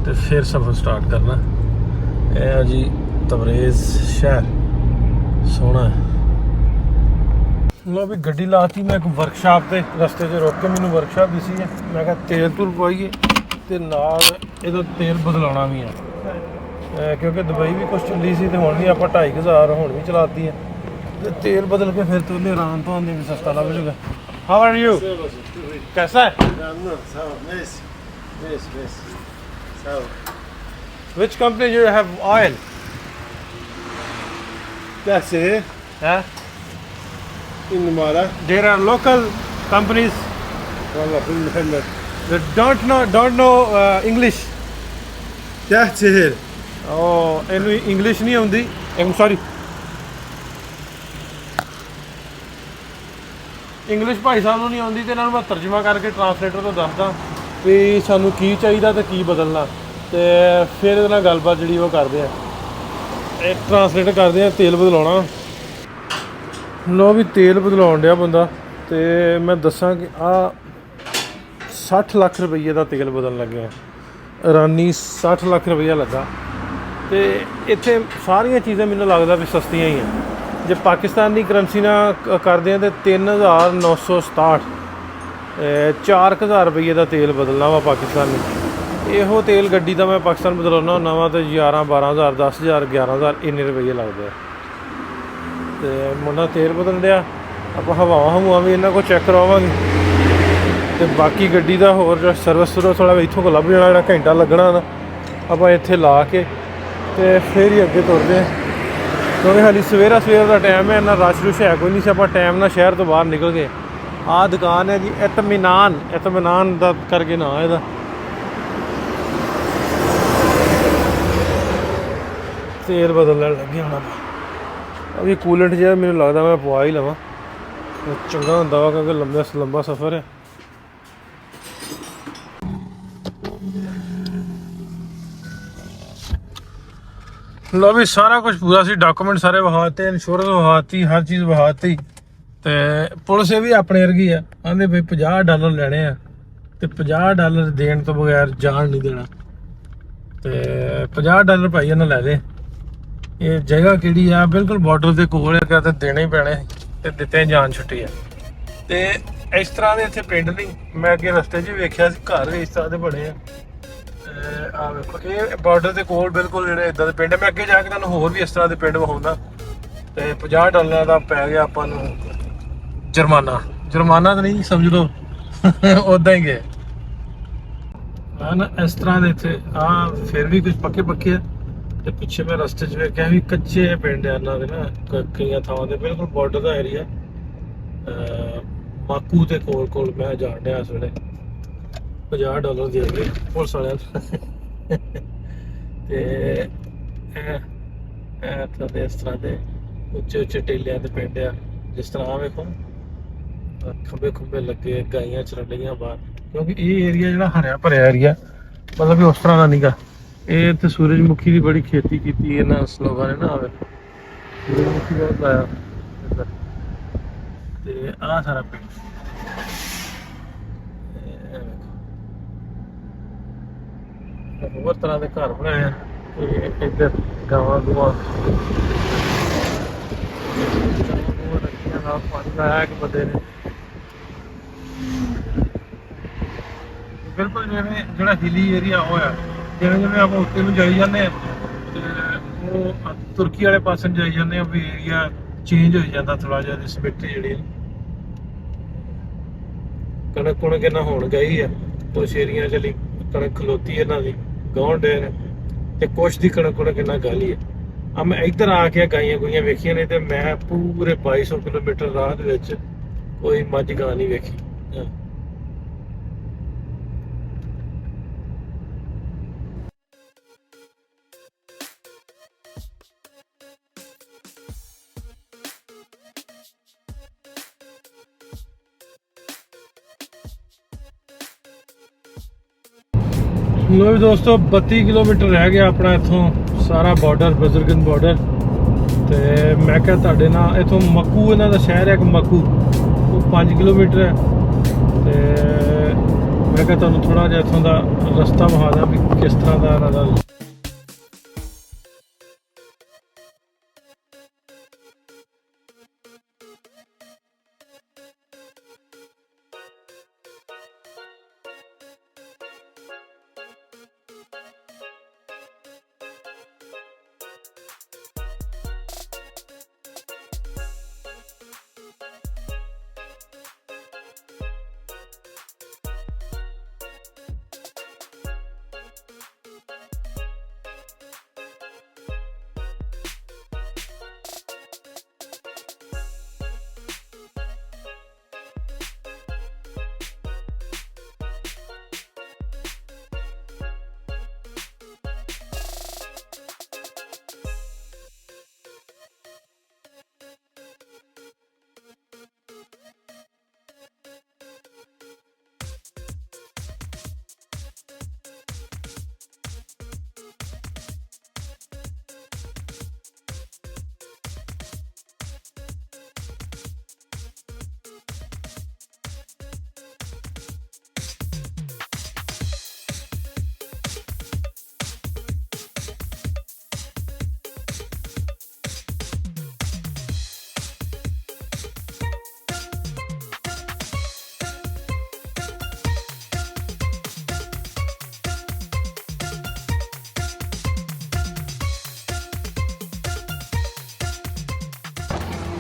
ਤੇ ਫਿਰ ਸਫ਼ਰ ਸਟਾਰਟ ਕਰਨਾ। ਇਹ ਆ ਜੀ ਤਬਰੇਜ਼ ਸ਼ਹਿਰ, ਸੋਹਣਾ ਹੈ। ਲੋ ਵੀ ਗੱਡੀ ਲਾਤੀ ਮੈਂ ਇੱਕ ਵਰਕਸ਼ਾਪ ਤੇ, ਰਸਤੇ 'ਚ ਰੁਕ ਕੇ ਮੈਨੂੰ ਵਰਕਸ਼ਾਪ ਦਿਸੀ ਹੈ। ਮੈਂ ਕਿਹਾ ਤੇਲ ਤੂਲ ਪਵਾਈਏ ਤੇ ਨਾਲ ਇਹਦਾ ਤੇਲ ਬਦਲਾਉਣਾ ਵੀ ਹੈ, ਕਿਉਂਕਿ ਦੁਬਈ ਵੀ ਕੁਛ ਚੱਲੀ ਸੀ ਤੇ ਹੁਣ ਵੀ ਆਪਾਂ 2500 ਹੁਣ ਵੀ ਚਲਾਤੀ ਹੈ। ਤੇ ਤੇਲ ਬਦਲ ਕੇ ਫਿਰ ਤੋਂ ਇਰਾਨ ਤੋਂ ਆਉਂਦੇ ਵੀ ਸਸਤਾ ਲੱਗ ਜੂਗਾ। How are you? कैसा है? Which company you have oil?
That's it.
Yeah.
In Mara.
There are local companies
Wallah, في المحلات.
that don't know English.
تحت سهل.
Oh, ਇਹਨੂੰ ਇੰਗਲਿਸ਼ ਨਹੀਂ ਆਉਂਦੀ। I'm sorry. English Bhai Sahib ਨੂੰ ਨਹੀਂ ਆਉਂਦੀ ਤੇ ਇਹਨਾਂ ਨੂੰ ਮੈਂ ਤਰਜਮਾ ਕਰਕੇ ਟਰਾਂਸਲੇਟਰ ਤੋਂ ਦੱਸਦਾ ਵੀ ਸਾਨੂੰ ਕੀ ਚਾਹੀਦਾ ਤੇ ਕੀ ਬਦਲਣਾ ਤੇ ਫਿਰ ਇਹਦੇ ਨਾਲ ਗੱਲਬਾਤ ਜਿਹੜੀ ਉਹ ਕਰਦੇ ਆ। ਇਹ ਟਰਾਂਸਲੇਟ ਕਰਦੇ ਆ ਤੇਲ ਬਦਲਾਉਣਾ। ਲੋ ਵੀ ਤੇਲ ਬਦਲਾਉਣ ਡਿਆ ਬੰਦਾ ਤੇ ਮੈਂ ਦੱਸਾਂ ਕਿ ਆ 60 ਲੱਖ ਰੁਪਏ ਦਾ ਤੇਲ ਬਦਲਣ ਲੱਗਿਆ। ਇਰਾਨੀ 60 ਲੱਖ ਰੁਪਈਆ ਲੱਗਾ ਤੇ ਇੱਥੇ ਸਾਰੀਆਂ ਚੀਜ਼ਾਂ ਮੈਨੂੰ ਲੱਗਦਾ ਵੀ ਸਸਤੀਆਂ ਹੀ ਆ। ਜੇ ਪਾਕਿਸਤਾਨੀ ਕਰੰਸੀ ਨਾਲ ਕਰਦੇ ਆ ਤੇ 3967 4000 ਰੁਪਏ ਦਾ ਤੇਲ ਬਦਲਣਾ ਵਾ ਪਾਕਿਸਤਾਨੀ। ਇਹੋ ਤੇਲ ਗੱਡੀ ਦਾ ਮੈਂ ਪਾਕਿਸਤਾਨ ਬਦਲਾਉਣਾ ਹੁੰਦਾ ਵਾ ਤੇ 11-12000 10,000 11,000 ਇੰਨੇ ਰੁਪਏ ਲੱਗਦੇ ਆ। ਤੇ ਮੁੰਡਾ ਤੇਲ ਬਦਲ ਡਿਆ। ਆਪਾਂ ਹਵਾਵਾਂ ਵੀ ਇਹਨਾਂ ਕੋਲ ਚੈੱਕ ਕਰਵਾਵਾਂਗੇ ਤੇ ਬਾਕੀ ਗੱਡੀ ਦਾ ਹੋਰ ਸਰਵਿਸ ਥੋੜ੍ਹਾ ਇੱਥੋਂ ਕੋਲ ਲੱਭ ਜਾਣਾ। ਜਿਹੜਾ ਘੰਟਾ ਲੱਗਣਾ ਨਾ ਆਪਾਂ ਇੱਥੇ ਲਾ ਕੇ ਤੇ ਫਿਰ ਹੀ ਅੱਗੇ ਤੁਰਦੇ ਹਾਂ ਕਿਉਂਕਿ ਹਾਲੀ ਸਵੇਰ ਦਾ ਟਾਈਮ ਹੈ। ਇੰਨਾ ਰਸ਼ ਰੁਸ਼ ਹੈ ਕੋਈ ਨਹੀਂ ਸੀ। ਆਪਾਂ ਟਾਈਮ ਨਾਲ ਸ਼ਹਿਰ ਤੋਂ ਬਾਹਰ ਨਿਕਲ ਗਏ। ਆਹ ਦੁਕਾਨ ਹੈ ਜੀ ਇਤਮੀਨਾਨ ਦਾ ਕਰਕੇ ਨਾਂ ਇਹਦਾ। ਤੇਲ ਬਦਲਣ ਲੱਗੇ ਹੁਣ ਆਪਾਂ। ਅਭੀ ਕੂਲੈਂਟ ਜਿਹਾ ਮੈਨੂੰ ਲੱਗਦਾ ਮੈਂ ਪਵਾ ਹੀ ਲਵਾਂ, ਚੰਗਾ ਹੁੰਦਾ ਵਾ ਕਿਉਂਕਿ ਲੰਬਾ ਸਫ਼ਰ ਹੈ। ਲੋ ਵੀ ਸਾਰਾ ਕੁਝ ਪੂਰਾ ਸੀ, ਡਾਕੂਮੈਂਟ ਸਾਰੇ ਵਹਾਤੇ, ਇੰਸ਼ੋਰੈਂਸ ਵਹਾਤੀ, ਹਰ ਚੀਜ਼ ਵਹਾਤੀ ਤੇ ਪੁਲਿਸ ਇਹ ਵੀ ਆਪਣੇ ਵਰਗੀ ਆ। ਆਂਦੇ ਬਈ $50 ਲੈਣੇ ਆ ਤੇ $50 ਦੇਣ ਤੋਂ ਬਗੈਰ ਜਾਣ ਨਹੀਂ ਦੇਣਾ ਤੇ $50 ਭਾਈ ਇਹਨਾਂ ਲੈ ਲੈ। ਇਹ ਜਗ੍ਹਾ ਕਿਹੜੀ ਆ? ਬਿਲਕੁਲ ਬਾਰਡਰ ਦੇ ਕੋਲ ਹੈ ਤੇ ਦੇਣੇ ਹੀ ਪੈਣੇ ਤੇ ਦਿੱਤੇ ਜਾਨ ਛੁੱਟੀ ਆ। ਤੇ ਇਸ ਤਰ੍ਹਾਂ ਦੇ ਇੱਥੇ ਪਿੰਡ ਨਹੀਂ, ਮੈਂ ਅੱਗੇ ਰਸਤੇ 'ਚ ਵੇਖਿਆ ਸੀ ਘਰ ਇਸ ਤਰ੍ਹਾਂ ਦੇ ਬਣੇ ਆ। ਆ ਵੇਖੋ ਇਹ ਬਾਰਡਰ ਦੇ ਕੋਲ ਬਿਲਕੁਲ ਜਿਹੜੇ ਇਦਾਂ ਦੇ ਪਿੰਡ। ਮੈਂ ਅੱਗੇ ਜਾ ਕੇ ਤੁਹਾਨੂੰ ਹੋਰ ਵੀ ਇਸ ਤਰ੍ਹਾਂ ਦੇ ਪਿੰਡ ਵਿਖਾਉਂਦਾ। ਤੇ $50 ਦਾ ਪੈ ਗਿਆ ਆਪਾਂ ਨੂੰ ਜੁਰਮਾਨਾ ਤਾਂ ਨਹੀਂ ਸਮਝ ਲਓ ਉਦਾਂ ਹੀ ਗਏ ਆ ਨਾ। ਇਸ ਤਰ੍ਹਾਂ ਦੇ ਇੱਥੇ ਆ ਫਿਰ ਵੀ ਕੁਝ ਪੱਕੇ ਆ ਤੇ ਪਿੱਛੇ ਮੈਂ ਰਸਤੇ 'ਚ ਵੇਖਿਆ ਵੀ ਕੱਚੇ ਪਿੰਡ ਆ ਇਹਨਾਂ ਦੇ ਨਾ ਕਈਆਂ ਥਾਵਾਂ ਤੇ। ਬਿਲਕੁਲ ਬਾਰਡਰ ਦਾ ਏਰੀਆ ਮਾਕੂ ਦੇ ਕੋਲ ਮੈਂ ਜਾਣ ਡਿਆ ਇਸ ਵੇਲੇ। $50 ਦੇ ਗਏ ਪੁਲਿਸ ਵਾਲਿਆਂ ਨੂੰ ਤੇ ਇਹ ਇਸ ਤਰ੍ਹਾਂ ਦੇ ਉੱਚੇ ਟੇਲਿਆਂ ਦੇ ਪਿੰਡ ਆ। ਜਿਸ ਤਰ੍ਹਾਂ ਆ ਵੇਖੋ ਖੰਬੇ ਲੱਗੇ, ਗਾਈਆਂ ਚਰਨ ਲਈਆਂ ਬਾਹਰ ਕਿਉਂਕਿ ਇਹ ਏਰੀਆ ਜਿਹੜਾ ਹਰਿਆ ਭਰਿਆ ਏਰੀਆ ਮਤਲਬ ਕਿ ਉਸ ਤਰ੍ਹਾਂ ਦਾ ਨੀਗਾ। ਇਹ ਇੱਥੇ ਸੂਰਜਮੁਖੀ ਦੀ ਬੜੀ ਖੇਤੀ ਕੀਤੀ ਇਹਨਾਂ ਲੋਕਾਂ ਨੇ ਨਾ। ਆਵੇ ਸੂਰਜਮੁਖੀ ਬਹੁਤ ਲਾਇਆ ਇੱਧਰ ਤੇ ਆਹ ਸਾਰਾ ਪਿੰਡ ਹੋਰ ਤਰ੍ਹਾਂ ਦੇ ਘਰ ਬਣਾਏ ਆ। ਤੇ ਇੱਧਰ ਗਾਵਾਂ ਰੱਖੀਆਂ ਨਾਲ ਪਾਣੀ ਲਾਇਆ ਇੱਕ ਬੰਦੇ ਨੇ। ਬਿਲਕੁਲ ਜਿਵੇਂ ਜਿਹੜਾ ਹਿਲੀ ਏਰੀਆ ਹੋਇਆ ਜਿਵੇਂ ਆਪਾਂ ਉੱਤੇ ਨੂੰ ਜਾਈ ਜਾਂਦੇ ਹਾਂ ਤੇ ਉਹ ਤੁਰਕੀ ਵਾਲੇ ਪਾਸੇ ਨੂੰ ਜਾਈ ਜਾਂਦੇ ਆ ਵੀ ਏਰੀਆ ਚੇਂਜ ਹੋਈ ਜਾਂਦਾ ਥੋੜ੍ਹਾ ਜਿਹਾ। ਰਿਸਪੈਕਟ ਜਿਹੜੀ ਕਣਕ ਇਹਨਾਂ ਹੋਣ ਗਈ ਆ ਕੁਛ ਏਰੀਆ ਚ ਕਣਕ ਖਲੋਤੀ ਇਹਨਾਂ ਦੀ ਗਾਉਣ ਡੇ ਨੇ ਤੇ ਕੁਛ ਦੀ ਕਣਕ ਇਹਨਾਂ ਗਾਲੀ ਹੈ। ਆ ਮੈਂ ਇੱਧਰ ਆ ਕੇ ਗਾਈਆਂ ਗੁਈਆਂ ਵੇਖੀਆਂ ਨੇ ਤੇ ਮੈਂ ਪੂਰੇ 2200 ਕਿਲੋਮੀਟਰ ਰਾਹ ਦੇ ਵਿੱਚ ਕੋਈ ਮੱਝ ਗਾਂ ਨਹੀਂ ਵੇਖੀ। ਲੋ ਵੀ ਦੋਸਤੋ 32 ਕਿਲੋਮੀਟਰ ਰਹਿ ਗਿਆ ਆਪਣਾ ਇੱਥੋਂ ਸਾਰਾ ਬਾਰਡਰ ਬਜ਼ੁਰਗਨ ਬਾਰਡਰ। ਤੇ ਮੈਂ ਕਿਹਾ ਤੁਹਾਡੇ ਨਾਲ ਇੱਥੋਂ ਮੱਕੂ ਇਹਨਾਂ ਦਾ ਸ਼ਹਿਰ ਹੈ ਇੱਕ ਮੱਕੂ, ਉਹ 5 ਕਿਲੋਮੀਟਰ ਹੈ ਤੇ ਮੈਂ ਕਿਹਾ ਤੁਹਾਨੂੰ ਥੋੜਾ ਜਿਹਾ ਇੱਥੋਂ ਦਾ ਰਸਤਾ ਵਿਖਾ ਦਾਂ ਵੀ ਕਿਸ ਤਰ੍ਹਾਂ ਦਾ ਇਹਨਾਂ ਦਾ।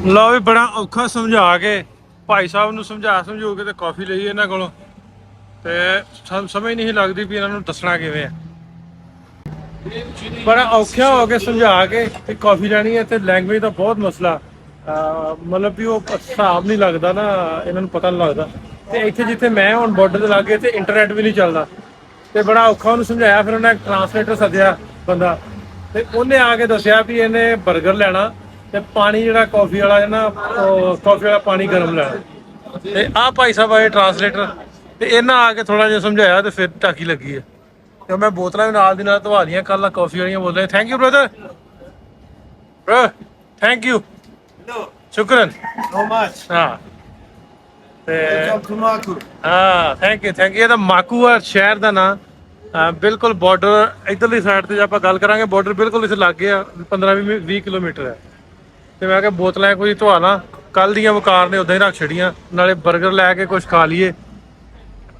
ਲਓ ਵੀ ਬੜਾ ਔਖਾ ਸਮਝਾ ਕੇ ਭਾਈ ਸਾਹਿਬ ਨੂੰ ਸਮਝੋ ਕੇ ਤੇ ਕਾਫੀ ਲਈ ਇਹਨਾਂ ਕੋਲੋਂ ਤੇ ਸਾਨੂੰ ਸਮਝ ਨਹੀਂ ਲੱਗਦੀ ਵੀ ਇਹਨਾਂ ਨੂੰ ਦੱਸਣਾ ਕਿਵੇਂ ਆ। ਬੜਾ ਔਖਾ ਹੋ ਕੇ ਸਮਝਾ ਕੇ ਤੇ ਕਾਫੀ ਲੈਣੀ ਹੈ ਤੇ ਲੈਂਗੁਏਜ ਦਾ ਬਹੁਤ ਮਸਲਾ ਮਤਲਬ ਵੀ ਉਹ ਹਿਸਾਬ ਨਹੀਂ ਲੱਗਦਾ ਨਾ, ਇਹਨਾਂ ਨੂੰ ਪਤਾ ਨਹੀਂ ਲੱਗਦਾ। ਤੇ ਇੱਥੇ ਜਿੱਥੇ ਮੈਂ ਹੁਣ ਬਾਰਡਰ ਦੇ ਲਾਗੇ ਤੇ ਇੰਟਰਨੈਟ ਵੀ ਨਹੀਂ ਚੱਲਦਾ ਤੇ ਬੜਾ ਔਖਾ ਉਹਨੂੰ ਸਮਝਾਇਆ। ਫਿਰ ਉਹਨੇ ਟਰਾਂਸਲੇਟਰ ਸੱਦਿਆ ਬੰਦਾ ਤੇ ਉਹਨੇ ਆ ਕੇ ਦੱਸਿਆ ਵੀ ਇਹਨੇ 버ਗਰ ਲੈਣਾ ਤੇ ਪਾਣੀ ਜਿਹੜਾ ਕਾਫੀ ਵਾਲਾ ਹੈ ਨਾ, ਉਹ ਕਾਫੀ ਵਾਲਾ ਪਾਣੀ ਗਰਮ ਲੈਣਾ। ਤੇ ਆਹ ਭਾਈ ਸਾਹਿਬ ਆਏ ਟਰਾਂਸਲੇਟਰ ਤੇ ਇਹਨਾਂ ਆ ਕੇ ਥੋੜਾ ਜਿਹਾ ਸਮਝਾਇਆ ਤੇ ਫਿਰ ਟਾਕੀ ਲੱਗੀ ਹੈ। ਤੇ ਮੈਂ ਬੋਤਲਾਂ ਵੀ ਨਾਲ ਦੀ ਨਾਲ ਧਵਾ ਲੀਆਂ ਕੱਲ ਆ ਕਾਫੀ ਵਾਲੀਆਂ ਬੋਤਲਾਂ। Thank you brother, thank you, ਸ਼ੁਕਰਨ
So much.
ਹਾਂ ਤੇ
Welcome to Maku.
ਹਾਂ ਥੈਂਕ ਯੂ ਇਹ ਤਾਂ ਮਾਕੂ ਆ ਸ਼ਹਿਰ ਦਾ ਨਾਂ। ਬਿਲਕੁਲ ਬਾਰਡਰ ਇਧਰਲੀ ਸਾਈਡ ਤੇ ਜੇ ਆਪਾਂ ਗੱਲ ਕਰਾਂਗੇ ਬਾਰਡਰ ਬਿਲਕੁਲ ਇੱਥੇ ਲੱਗੇ ਆ 15-20 ਕਿਲੋਮੀਟਰ ਹੈ। ਤੇ ਮੈਂ ਕਿਹਾ ਬੋਤਲਾਂ ਕੋਈ ਧਵਾ ਲਾਂ, ਕੱਲ ਦੀਆਂ ਵਕਾਰ ਨੇ ਉਦਾਂ ਹੀ ਰੱਖ ਛੜੀਆਂ, ਨਾਲੇ 버ਗਰ ਲੈ ਕੇ ਕੁਝ ਖਾ ਲਈਏ।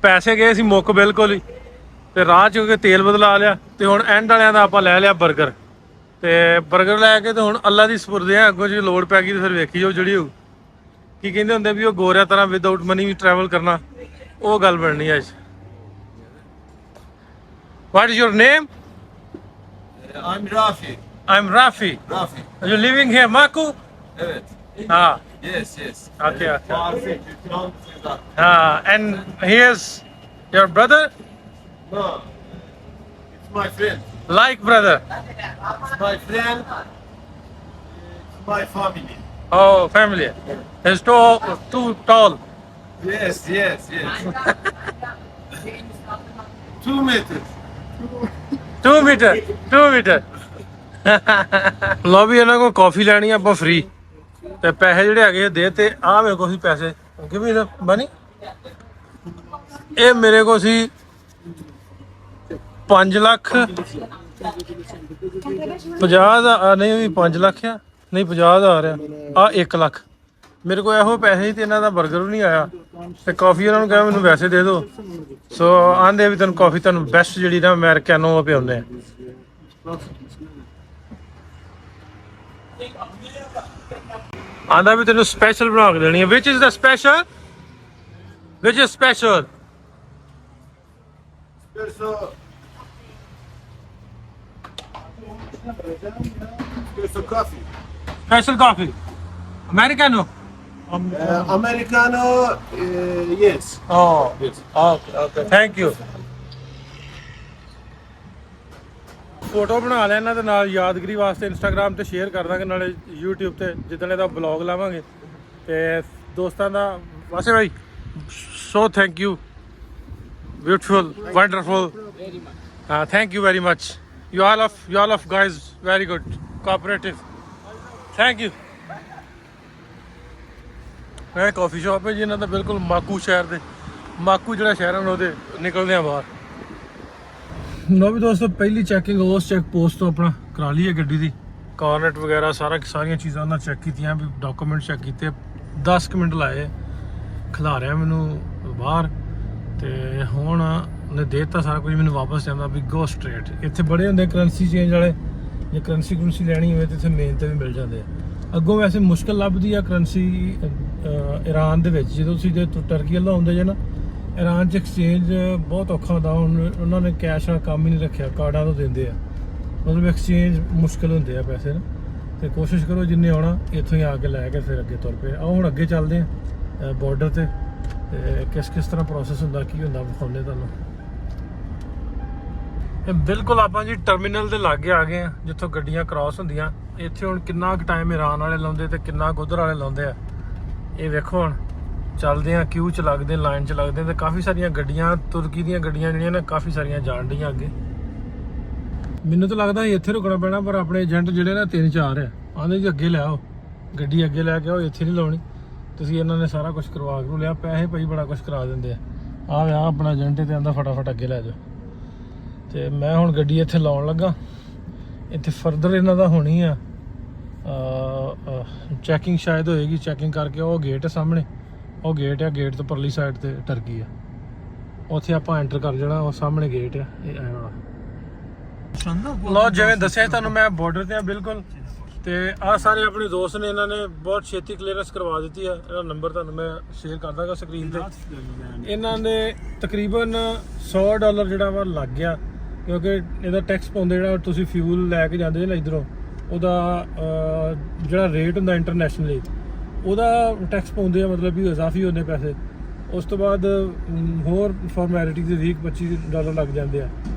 ਪੈਸੇ ਗਏ ਸੀ ਮੁੱਕ ਬਿਲਕੁਲ ਹੀ ਤੇ ਰਾਹ ਚ ਕੇ ਤੇਲ ਬਦਲਾ ਲਿਆ ਤੇ ਹੁਣ ਐਂਡ ਵਾਲਿਆਂ ਦਾ ਆਪਾਂ ਲੈ ਲਿਆ 버ਗਰ ਤੇ 버ਗਰ ਲੈ ਕੇ ਤੇ ਹੁਣ ਅੱਲਾ ਦੀ ਸਪੁਰਦੇ ਆ। ਅੱਗੋਂ ਜੇ ਲੋੜ ਪੈ ਗਈ ਤੇ ਫਿਰ ਵੇਖੀ ਜਾਓ ਜਿਹੜੀ ਹੋਊ। ਕੀ ਕਹਿੰਦੇ ਹੁੰਦੇ ਵੀ ਉਹ ਗੋਰਿਆਂ ਤਰ੍ਹਾਂ ਵਿਦਆਊਟ ਮਨੀ ਵੀ ਟਰੈਵਲ ਕਰਨਾ, ਉਹ ਗੱਲ ਬਣਨੀ ਅੱਜ। What is your name?
I'm Rafi.
I'm Rafi.
Rafi.
Are you living here, Maku?
Evet.
Ah,
Yes, yes.
okay, okay. And here's your brother?
No. It's my friend.
Like brother?
It's my friend. It's my family.
Oh, family. He's too tall.
Yes, yes, yes. 2 meters.
2 meter. 2 meter. ਲਓ ਵੀ ਇਹਨਾਂ ਕੋਲ ਕਾਫੀ ਲੈਣੀ ਆਪਾਂ ਫ੍ਰੀ ਤੇ ਪੈਸੇ ਜਿਹੜੇ ਹੈਗੇ ਦੇ ਤੇ ਆ ਮੇਰੇ ਕੋਲ ਸੀ ਪੈਸੇ ਕਿ ਵੀ ਬਣੀ ਇਹ ਮੇਰੇ ਕੋਲ ਸੀ 5 ਲੱਖ 50 ਦਾ ਨਹੀਂ ਵੀ 5 ਲੱਖ ਆ ਨਹੀਂ 50,000 ਆ 1 ਲੱਖ ਮੇਰੇ ਕੋਲ ਇਹੋ ਪੈਸੇ ਸੀ ਤੇ ਇਹਨਾਂ ਦਾ 버ਗਰ ਵੀ ਨਹੀਂ ਆਇਆ ਤੇ ਕਾਫੀ ਇਹਨਾਂ ਨੂੰ ਕਿਹਾ ਮੈਨੂੰ ਵੈਸੇ ਦੇ ਦਿਓ। ਸੋ ਆਂਦੇ ਵੀ ਤੈਨੂੰ ਕਾਫੀ ਤੁਹਾਨੂੰ ਬੈਸਟ ਜਿਹੜੀ ਨਾ ਅਮਰੀਕੈਨੋ ਪਿਆਉਂਦੇ ਆ। ਆਂਦਾ ਵੀ ਤੈਨੂੰ ਸਪੈਸ਼ਲ ਬਣਾ ਕੇ ਦੇਣੀ ਹੈ। Which is the special? Which is special?
Espresso coffee.
Special coffee Americano?
Americano, yes.
Okay thank you. Photo ਬਣਾ ਲਿਆ ਇਹਨਾਂ ਦੇ ਨਾਲ ਯਾਦਗਰੀ ਵਾਸਤੇ ਇੰਸਟਾਗ੍ਰਾਮ ਤੇ ਸ਼ੇਅਰ ਕਰ ਦਾਂਗੇ, ਨਾਲੇ YouTube ਤੇ ਜਿੱਦਣ ਇਹਦਾ ਬਲੌਗ ਲਾਵਾਂਗੇ। ਤੇ ਦੋਸਤਾਂ ਦਾ ਵਾਸੇ ਭਾਈ so thank you, beautiful, wonderful, thank you very much. You all of guys very good, cooperative, thank you। ਇਹ ਕਾਫੀ ਸ਼ਾਪ ਹੈ ਜੀ ਇਹਨਾਂ ਦਾ ਬਿਲਕੁਲ ਮਾਕੂ ਸ਼ਹਿਰ ਦੇ, ਮਾਕੂ ਜਿਹੜਾ ਸ਼ਹਿਰ ਹੈ ਉਹਦੇ ਨਿਕਲਦੇ ਆ ਬਾਹਰ। ਲੋ ਵੀ ਦੋਸਤੋ ਪਹਿਲੀ ਚੈਕਿੰਗ ਉਸ ਚੈੱਕ ਪੋਸਟ ਤੋਂ ਆਪਣਾ ਕਰਾ ਲਈ ਹੈ ਗੱਡੀ ਦੀ, ਕਾਰਨਟ ਵਗੈਰਾ ਸਾਰੀਆਂ ਚੀਜ਼ਾਂ ਉਹਨਾਂ ਚੈੱਕ ਕੀਤੀਆਂ, ਵੀ ਡਾਕੂਮੈਂਟ ਚੈੱਕ ਕੀਤੇ। 10 ਮਿੰਟ ਲਾਏ ਖਿਲਾਰਿਆ ਮੈਨੂੰ ਬਾਹਰ ਤੇ ਹੁਣ ਉਹਨੇ ਦੇ ਦਿੱਤਾ ਸਾਰਾ ਕੁਝ ਮੈਨੂੰ ਵਾਪਸ ਜਾਂਦਾ ਵੀ ਗੋ ਸਟ੍ਰੇਟ। ਇੱਥੇ ਬੜੇ ਹੁੰਦੇ ਕਰੰਸੀ ਚੇਂਜ ਵਾਲੇ, ਜੇ ਕਰੰਸੀ ਲੈਣੀ ਹੋਵੇ ਤਾਂ ਇੱਥੇ ਮੇਨ ਤੇ ਵੀ ਮਿਲ ਜਾਂਦੇ ਆ। ਅੱਗੋਂ ਵੈਸੇ ਮੁਸ਼ਕਲ ਲੱਭਦੀ ਆ ਕਰੰਸੀ ਈਰਾਨ ਦੇ ਵਿੱਚ, ਜਦੋਂ ਤੁਸੀਂ ਜੇ ਟਰਕੀ ਵੱਲੋਂ ਆਉਂਦੇ ਜੇ ਨਾ ਈਰਾਨ 'ਚ ਐਕਸਚੇਂਜ ਬਹੁਤ ਔਖਾ ਹੁੰਦਾ। ਹੁਣ ਉਹਨਾਂ ਨੇ ਕੈਸ਼ ਵਾਲਾ ਕੰਮ ਹੀ ਨਹੀਂ ਰੱਖਿਆ, ਕਾਰਡਾਂ ਤੋਂ ਦਿੰਦੇ ਆ, ਮਤਲਬ ਐਕਸਚੇਂਜ ਮੁਸ਼ਕਲ ਹੁੰਦੇ ਆ ਪੈਸੇ ਨਾ। ਤੇ ਕੋਸ਼ਿਸ਼ ਕਰੋ ਜਿੰਨੇ ਆਉਣਾ ਇੱਥੋਂ ਹੀ ਆ ਕੇ ਲੈ ਕੇ ਫਿਰ ਅੱਗੇ ਤੁਰ ਪਏ। ਆਓ ਹੁਣ ਅੱਗੇ ਚੱਲਦੇ ਆ ਬਾਰਡਰ ਤੇ ਕਿਸ ਤਰ੍ਹਾਂ ਪ੍ਰੋਸੈਸ ਹੁੰਦਾ, ਕੀ ਹੁੰਦਾ ਵਿਖਾਉਂਦੇ ਤੁਹਾਨੂੰ। ਬਿਲਕੁਲ ਆਪਾਂ ਜੀ ਟਰਮੀਨਲ ਦੇ ਲਾਗੇ ਆ ਗਏ ਆ ਜਿੱਥੋਂ ਗੱਡੀਆਂ ਕ੍ਰਾਸ ਹੁੰਦੀਆਂ। ਇੱਥੇ ਹੁਣ ਕਿੰਨਾ ਕੁ ਟਾਈਮ ਈਰਾਨ ਵਾਲੇ ਲਾਉਂਦੇ ਤੇ ਕਿੰਨਾ ਕੁ ਉਧਰ ਵਾਲੇ ਲਾਉਂਦੇ ਆ, ਇਹ ਵੇਖੋ। ਹੁਣ ਚੱਲਦੇ ਆ, ਕਿਊ ਚ ਲੱਗਦੇ, ਲਾਈਨ ਚ ਲੱਗਦੇ ਤੇ ਕਾਫੀ ਸਾਰੀਆਂ ਗੱਡੀਆਂ, ਤੁਰਕੀ ਦੀਆਂ ਗੱਡੀਆਂ ਜਿਹੜੀਆਂ ਨੇ ਕਾਫੀ ਸਾਰੀਆਂ ਜਾਣ ਡੀਆਂ ਅੱਗੇ। ਮੈਨੂੰ ਤਾਂ ਲੱਗਦਾ ਇੱਥੇ ਰੁਕਣਾ ਪੈਣਾ, ਪਰ ਆਪਣੇ ਏਜੰਟ ਜਿਹੜੇ ਨੇ 3-4 ਆ, ਆਂਦੇ ਜੀ ਅੱਗੇ ਲੈ ਆਓ ਗੱਡੀ, ਅੱਗੇ ਲੈ ਕੇ ਆਓ, ਇੱਥੇ ਨਹੀਂ ਲਾਉਣੀ ਤੁਸੀਂ। ਇਹਨਾਂ ਨੇ ਸਾਰਾ ਕੁਝ ਕਰਵਾ ਕੇ ਲਿਆ, ਪੈਸੇ ਭਾਈ ਬੜਾ ਕੁਝ ਕਰਾ ਦਿੰਦੇ ਆ। ਆਹ ਆਪਣਾ ਏਜੰਟ ਤੇ ਆਂਦਾ ਫਟਾਫਟ ਅੱਗੇ ਲੈ ਜਾਓ। ਤੇ ਮੈਂ ਹੁਣ ਗੱਡੀ ਇੱਥੇ ਲਾਉਣ ਲੱਗਾ। ਇੱਥੇ ਫਰਦਰ ਇਹਨਾਂ ਦਾ ਹੋਣੀ ਆ ਚੈਕਿੰਗ, ਸ਼ਾਇਦ ਹੋਏਗੀ ਚੈਕਿੰਗ ਕਰਕੇ। ਉਹ ਗੇਟ ਹੈ ਸਾਹਮਣੇ, ਉਹ ਗੇਟ ਆ, ਗੇਟ ਤੋਂ ਪਰਲੀ ਸਾਈਡ ਤੇ ਟਰਕੀ ਆ, ਉੱਥੇ ਆਪਾਂ ਐਂਟਰ ਕਰ ਜਾਣਾ। ਉਹ ਸਾਹਮਣੇ ਗੇਟ ਆ ਇਹ ਵਾਲਾ। ਲੋ ਜਿਵੇਂ ਦੱਸਿਆ ਤੁਹਾਨੂੰ ਮੈਂ ਬਾਰਡਰ ਤੇ ਆ ਬਿਲਕੁਲ, ਤੇ ਆ ਸਾਰੇ ਆਪਣੇ ਦੋਸਤ ਨੇ, ਇਹਨਾਂ ਨੇ ਬਹੁਤ ਛੇਤੀ ਕਲੀਅਰੈਂਸ ਕਰਵਾ ਦਿੱਤੀ ਆ। ਇਹਦਾ ਨੰਬਰ ਤੁਹਾਨੂੰ ਮੈਂ ਸ਼ੇਅਰ ਕਰ ਦਾਂਗਾ ਸਕਰੀਨ ਤੇ। ਇਹਨਾਂ ਨੇ ਤਕਰੀਬਨ $100 ਜਿਹੜਾ ਵਾ ਲੱਗ ਗਿਆ, ਕਿਉਂਕਿ ਇਹਦਾ ਟੈਕਸ ਪਾਉਂਦੇ, ਜਿਹੜਾ ਤੁਸੀਂ ਫਿਊਲ ਲੈ ਕੇ ਜਾਂਦੇ ਜੇ ਨਾ ਇੱਧਰੋਂ, ਉਹਦਾ ਜਿਹੜਾ ਰੇਟ ਹੁੰਦਾ ਇੰਟਰਨੈਸ਼ਨਲੀ, ਉਹਦਾ ਟੈਕਸ ਪਾਉਂਦੇ ਆ, ਮਤਲਬ ਵੀ ਇਜ਼ਾਫੀ ਹੁੰਦੇ ਪੈਸੇ। ਉਸ ਤੋਂ ਬਾਅਦ ਹੋਰ ਫਾਰਮੈਲਿਟੀ ਦੇ $20-25 ਲੱਗ ਜਾਂਦੇ ਆ,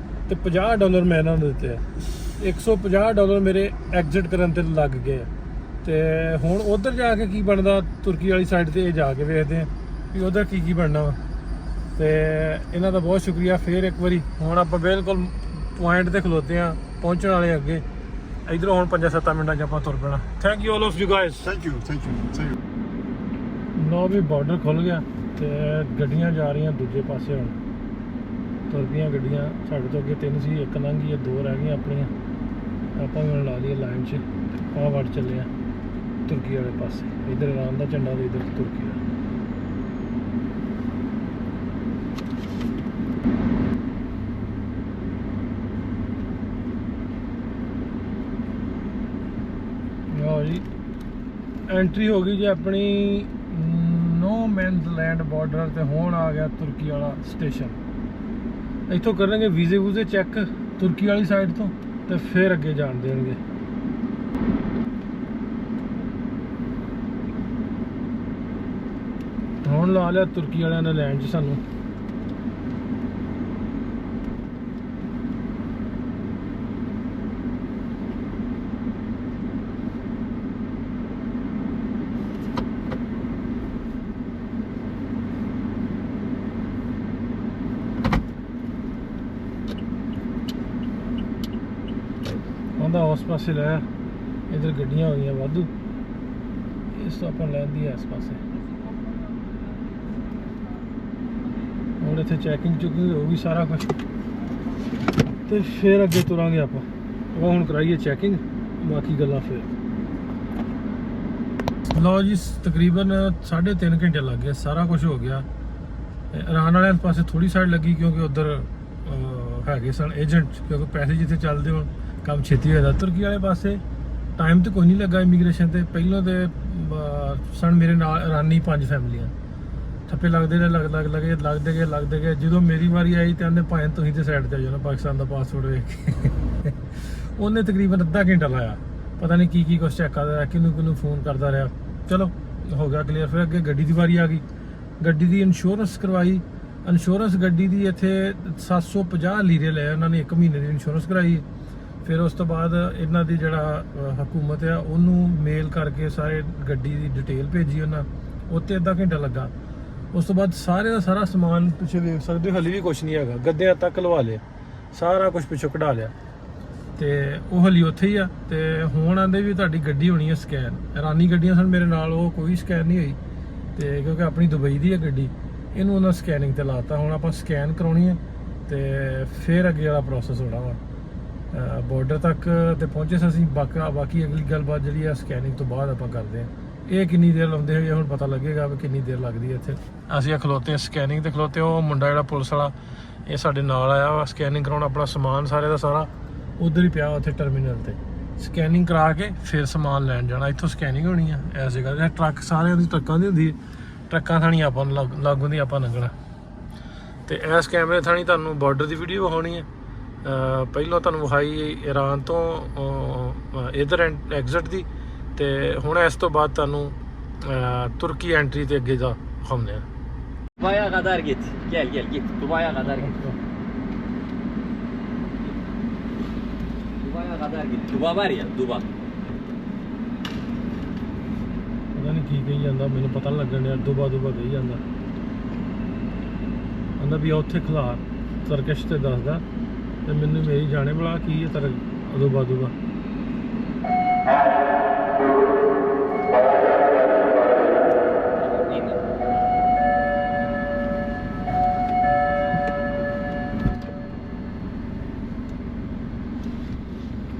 ਤੇ $50 ਮੈਂ ਇਹਨਾਂ ਨੂੰ ਦਿੱਤੇ ਆ। $150 ਮੇਰੇ ਐਗਜ਼ਿਟ ਕਰਨ ਤੇ ਲੱਗ ਗਏ ਆ। ਤੇ ਹੁਣ ਉਧਰ ਜਾ ਕੇ ਕੀ ਬਣਦਾ, ਤੁਰਕੀ ਵਾਲੀ ਸਾਈਡ ਤੇ ਇਹ ਜਾ ਕੇ ਵੇਖਦੇ ਆ ਵੀ ਉਧਰ ਕੀ ਬਣਨਾ ਵਾ। ਤੇ ਇਹਨਾਂ ਦਾ ਬਹੁਤ ਸ਼ੁਕਰੀਆ ਫੇਰ ਇੱਕ ਵਾਰੀ। ਹੁਣ ਆਪਾਂ ਬਿਲਕੁਲ ਪੁਆਇੰਟ ਤੇ ਖਲੋਤੇ ਆ, ਪਹੁੰਚਣ ਵਾਲੇ ਅੱਗੇ। ਇਧਰੋਂ ਹੁਣ 5-7 ਮਿੰਟਾਂ 'ਚ ਆਪਾਂ ਤੁਰ ਪੈਣਾ। Thank you all of you guys.
Thank you.
ਲੋ ਵੀ ਬਾਰਡਰ ਖੁੱਲ ਗਿਆ ਤੇ ਗੱਡੀਆਂ ਜਾ ਰਹੀਆਂ ਦੂਜੇ ਪਾਸੇ। ਹੁਣ ਤੁਰ ਪਈਆਂ ਗੱਡੀਆਂ, ਸਾਡੇ ਤੋਂ ਅੱਗੇ 3 ਸੀ, ਇੱਕ ਲੰਘ ਗਈ, 2 ਰਹਿ ਗਈਆਂ ਆਪਣੀਆਂ। ਆਪਾਂ ਵੀ ਹੁਣ ਲਾ ਲਈਏ ਲਾਈਨ 'ਚ, ਆਹ ਵੱਟ ਚੱਲੇ ਆ ਤੁਰਕੀ ਵਾਲੇ ਪਾਸੇ। ਇੱਧਰ ਇਰਾਨ ਦਾ ਝੰਡਾ ਤੇ ਇੱਧਰ ਤੁਰਕੀ ਦਾ। ਲਓ ਜੀ, ਐਂਟਰੀ ਹੋ ਗਈ ਜੀ ਆਪਣੀ ਨੋ ਮੈਨਸ ਲੈਂਡ ਬਾਰਡਰ ਤੇ। ਹੁਣ ਆ ਗਿਆ ਤੁਰਕੀ ਵਾਲਾ ਸਟੇਸ਼ਨ। ਇੱਥੋਂ ਕਰਨਗੇ ਵੀਜ਼ੇ ਵੂਜ਼ੇ ਚੈੱਕ ਤੁਰਕੀ ਵਾਲੀ ਸਾਈਡ ਤੋਂ, ਤੇ ਫਿਰ ਅੱਗੇ ਜਾਣ ਦੇਣਗੇ। ਹੁਣ ਲਾ ਲਿਆ ਤੁਰਕੀ ਵਾਲਿਆਂ ਨੇ ਲੈਂਡ 'ਚ ਸਾਨੂੰ। ਉਹਦਾ ਉਸ ਪਾਸੇ ਲੈ, ਇੱਧਰ ਗੱਡੀਆਂ ਹੋ ਗਈਆਂ ਵਾਧੂ, ਇਸ ਤੋਂ ਆਪਾਂ ਲੈਂਦੀ ਆ ਇਸ ਪਾਸੇ। ਹੁਣ ਇੱਥੇ ਚੈਕਿੰਗ ਹੋਊਗੀ ਸਾਰਾ ਕੁਝ, ਤੇ ਫਿਰ ਅੱਗੇ ਤੁਰਾਂਗੇ ਆਪਾਂ। ਉਹ ਹੁਣ ਕਰਾਈਏ ਚੈਕਿੰਗ, ਬਾਕੀ ਗੱਲਾਂ ਫਿਰ। ਲਓ ਜੀ, ਤਕਰੀਬਨ 3.5 ਘੰਟੇ ਲੱਗ ਗਏ, ਸਾਰਾ ਕੁਝ ਹੋ ਗਿਆ। ਇਰਾਨ ਵਾਲਿਆਂ ਪਾਸੇ ਥੋੜੀ ਸਾਈਡ ਲੱਗੀ, ਕਿਉਂਕਿ ਉੱਧਰ ਹੈਗੇ ਸਨ ਏਜੰਟ, ਕਿਉਂਕਿ ਪੈਸੇ ਜਿੱਥੇ ਚੱਲਦੇ ਹੋਣ ਕੰਮ ਛੇਤੀ ਹੋ ਜਾਂਦਾ। ਤੁਰਕੀ ਵਾਲੇ ਪਾਸੇ ਟਾਈਮ ਤੇ ਕੋਈ ਨਹੀਂ ਲੱਗਾ ਇਮੀਗ੍ਰੇਸ਼ਨ ਤੇ। ਪਹਿਲਾਂ ਤੇ ਸਨ ਮੇਰੇ ਨਾਲ ਇਰਾਨੀ 5 ਫੈਮਲੀਆਂ, ਠੱਪੇ ਲੱਗਦੇ ਗਏ। ਜਦੋਂ ਮੇਰੀ ਵਾਰੀ ਆਈ ਤੇ ਆਂਦੇ ਭਾਵੇਂ ਤੁਸੀਂ ਤੇ ਸਾਈਡ ਤੇ ਆ ਜਾਓ ਨਾ, ਪਾਕਿਸਤਾਨ ਦਾ ਪਾਸਪੋਰਟ ਵੇਖ ਕੇ। ਉਹਨੇ ਤਕਰੀਬਨ ਅੱਧਾ ਘੰਟਾ ਲਾਇਆ, ਪਤਾ ਨਹੀਂ ਕੀ ਕੁਛ ਚੈੱਕ ਕਰਦਾ ਰਿਹਾ, ਕਿਹਨੂੰ ਫੋਨ ਕਰਦਾ ਰਿਹਾ। ਚਲੋ ਹੋ ਗਿਆ ਕਲੀਅਰ। ਫਿਰ ਅੱਗੇ ਗੱਡੀ ਦੀ ਵਾਰੀ ਆ ਗਈ, ਗੱਡੀ ਦੀ ਇੰਸ਼ੋਰੈਂਸ ਕਰਵਾਈ। ਇੰਸ਼ੋਰੈਂਸ ਗੱਡੀ ਦੀ ਇੱਥੇ 750 ਲੀਰੇ ਲਏ ਉਹਨਾਂ ਨੇ, 1 ਮਹੀਨੇ ਦੀ ਇੰਸ਼ੋਰੈਂਸ ਕਰਾਈ। ਫਿਰ ਉਸ ਤੋਂ ਬਾਅਦ ਇਹਨਾਂ ਦੀ ਜਿਹੜਾ ਹਕੂਮਤ ਆ ਉਹਨੂੰ ਮੇਲ ਕਰਕੇ ਸਾਰੇ ਗੱਡੀ ਦੀ ਡਿਟੇਲ ਭੇਜੀ ਉਹਨਾਂ, ਉੱਤੇ ਅੱਧਾ ਘੰਟਾ ਲੱਗਾ। ਉਸ ਤੋਂ ਬਾਅਦ ਸਾਰੇ ਦਾ ਸਾਰਾ ਸਮਾਨ ਪਿੱਛੇ ਵੇਖ ਸਕਦੇ ਹੋ, ਹਲੇ ਵੀ ਕੁਝ ਨਹੀਂ ਹੈਗਾ, ਗੱਦਿਆਂ ਤੱਕ ਲਵਾ ਲਿਆ, ਸਾਰਾ ਕੁਝ ਪਿੱਛੋਂ ਕਢਾ ਲਿਆ, ਤੇ ਉਹ ਹਲੀ ਉੱਥੇ ਹੀ ਆ। ਤੇ ਹੁਣ ਆਂਦੇ ਵੀ ਤੁਹਾਡੀ ਗੱਡੀ ਹੋਣੀ ਹੈ ਸਕੈਨ। ਇਰਾਨੀ ਗੱਡੀਆਂ ਸਨ ਮੇਰੇ ਨਾਲ, ਉਹ ਕੋਈ ਸਕੈਨ ਨਹੀਂ ਹੋਈ, ਤੇ ਕਿਉਂਕਿ ਆਪਣੀ ਦੁਬਈ ਦੀ ਹੈ ਗੱਡੀ, ਇਹਨੂੰ ਉਹਨਾਂ ਸਕੈਨਿੰਗ ਤੇ ਲਾਤਾ। ਹੁਣ ਆਪਾਂ ਸਕੈਨ ਕਰਾਉਣੀ ਹੈ ਤੇ ਫਿਰ ਅੱਗੇ ਵਾਲਾ ਪ੍ਰੋਸੈਸ ਹੋਣਾ ਵਾ। ਬਾਰਡਰ ਤੱਕ ਤੇ ਪਹੁੰਚੇ ਅਸੀਂ। ਬਾਕੀ ਅਗਲੀ ਗੱਲਬਾਤ ਜਿਹੜੀ ਆ ਸਕੈਨਿੰਗ ਤੋਂ ਬਾਅਦ ਆਪਾਂ ਕਰਦੇ ਹਾਂ। ਇਹ ਕਿੰਨੀ ਦੇਰ ਲਾਉਂਦੇ ਹੋਏ ਹੁਣ ਪਤਾ ਲੱਗੇਗਾ ਵੀ ਕਿੰਨੀ ਦੇਰ ਲੱਗਦੀ ਹੈ ਇੱਥੇ। ਅਸੀਂ ਖਲੋਤੇ ਸਕੈਨਿੰਗ ਤੇ ਖਲੋਤੇ, ਉਹ ਮੁੰਡਾ ਜਿਹੜਾ ਪੁਲਿਸ ਵਾਲਾ ਇਹ ਸਾਡੇ ਨਾਲ ਆਇਆ ਵਾ ਸਕੈਨਿੰਗ ਕਰਾਉਣ। ਆਪਣਾ ਸਮਾਨ ਸਾਰੇ ਦਾ ਸਾਰਾ ਉਧਰ ਹੀ ਪਿਆ ਉੱਥੇ ਟਰਮੀਨਲ ਤੇ, ਸਕੈਨਿੰਗ ਕਰਾ ਕੇ ਫਿਰ ਸਮਾਨ ਲੈਣ ਜਾਣਾ। ਇੱਥੋਂ ਸਕੈਨਿੰਗ ਹੋਣੀ ਆ ਇਸ ਜਗ੍ਹਾ ਤੇ। ਟਰੱਕ ਸਾਰਿਆਂ ਦੀ ਟਰੱਕਾਂ ਦੀ ਹੁੰਦੀ, ਟਰੱਕਾਂ ਥਾਣੀ ਆਪਾਂ ਨੂੰ ਲਾਗੂ ਦੀ ਆਪਾਂ ਲੰਘਣਾ। ਤੇ ਇਸ ਕੈਮਰੇ ਥਾਣੀ ਤੁਹਾਨੂੰ ਬਾਰਡਰ ਦੀ ਵੀਡੀਓ ਵਿਖਾਉਣੀ ਹੈ। ਪਹਿਲਾਂ ਤੁਹਾਨੂੰ ਵਿਖਾਈ ਇਰਾਨ ਤੋਂ ਇਧਰ ਐਗਜ਼ਿਟ ਦੀ, ਤੇ ਹੁਣ ਇਸ ਤੋਂ ਬਾਅਦ ਤੁਹਾਨੂੰ ਤੁਰਕੀ ਐਂਟਰੀ ਤੇ ਅੱਗੇ ਦਾ ਵਿਖਾਉਂਦੇ ਆ।
Dubai'ye kadar git. Gel git. Dubai'ye kadar git. Dubai'ye kadar git. Dubai var ya, Dubai.
ਪਤਾ ਨਹੀਂ ਕੀ ਕਹੀ ਜਾਂਦਾ, ਮੈਨੂੰ ਪਤਾ ਨਹੀਂ ਲੱਗਣ ਡਿਆ। ਦੁਬਾ ਕਹੀ ਜਾਂਦਾ। ਕਹਿੰਦਾ ਵੀ ਉੱਥੇ ਖਿਲਾ ਤਰਕਿਸ਼ ਤੇ ਦੱਸਦਾ, ਤੇ ਮੈਨੂੰ ਮੇਰੀ ਜਾਣੇ ਬਲਾ ਕੀ ਹੈ ਦੁਬਾ।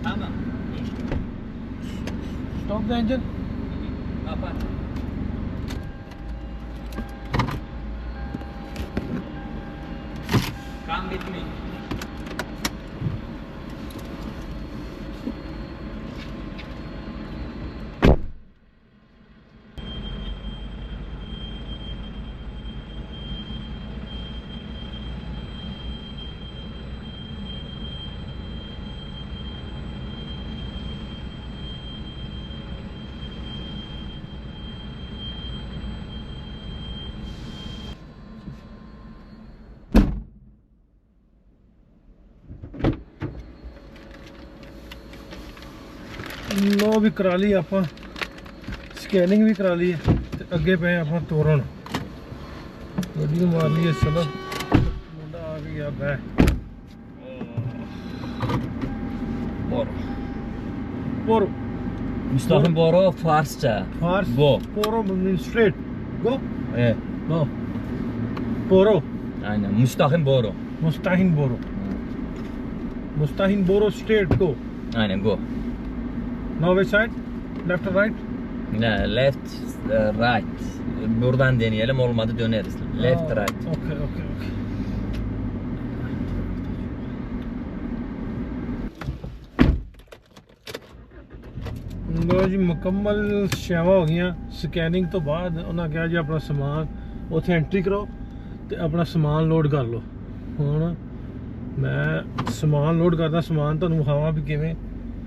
Tamam.
Stop the engine.
Kapat. Come with me.
ਲੋ ਵੀ ਕਰਾ ਲਈ ਆਪਾਂ, ਸਕੈਨਿੰਗ ਵੀ ਕਰਾ ਲਈ ਹੈ ਤੇ ਅੱਗੇ ਪਏ ਆਪਾਂ ਤੋਰਨ। ਗੱਡੀ ਨੂੰ ਮਾਰ ਲਈਏ, ਚਲੋ ਮੁੰਡਾ ਆ ਵੀ ਗਿਆ ਬੈ।
Boro.
ਪੋਰੋ
Müstahim Boro Farsça.
ਫਾਰਸ
Go.
ਪੋਰੋ mean straight go
Evet.
Go ਪੋਰੋ
Aynen. Müstahim Boro.
ਮੁਸਤਾਹਿਨ ਬੋਰੋ ਮੁਸਤਾਹਿਨ ਬੋਰੋ straight go.
Aynen go.
Now which side? Left or right?
Ne, left, right. Buradan deneyelim, olmadı döneriz. Left, right.
Okay, okay, okay. ਲੋ ਜੀ ਮੁਕੰਮਲ ਸੇਵਾ ਹੋ ਗਈਆਂ। ਸਕੈਨਿੰਗ ਤੋਂ ਬਾਅਦ ਉਹਨਾਂ ਕਿਹਾ ਜੀ ਆਪਣਾ ਸਮਾਨ ਉੱਥੇ ਐਂਟਰੀ ਕਰੋ ਤੇ ਆਪਣਾ ਸਮਾਨ ਲੋਡ ਕਰ ਲਓ। ਹੁਣ ਮੈਂ ਸਮਾਨ ਲੋਡ ਕਰਦਾ, ਸਮਾਨ ਤੁਹਾਨੂੰ ਵਿਖਾਵਾਂ ਵੀ ਕਿਵੇਂ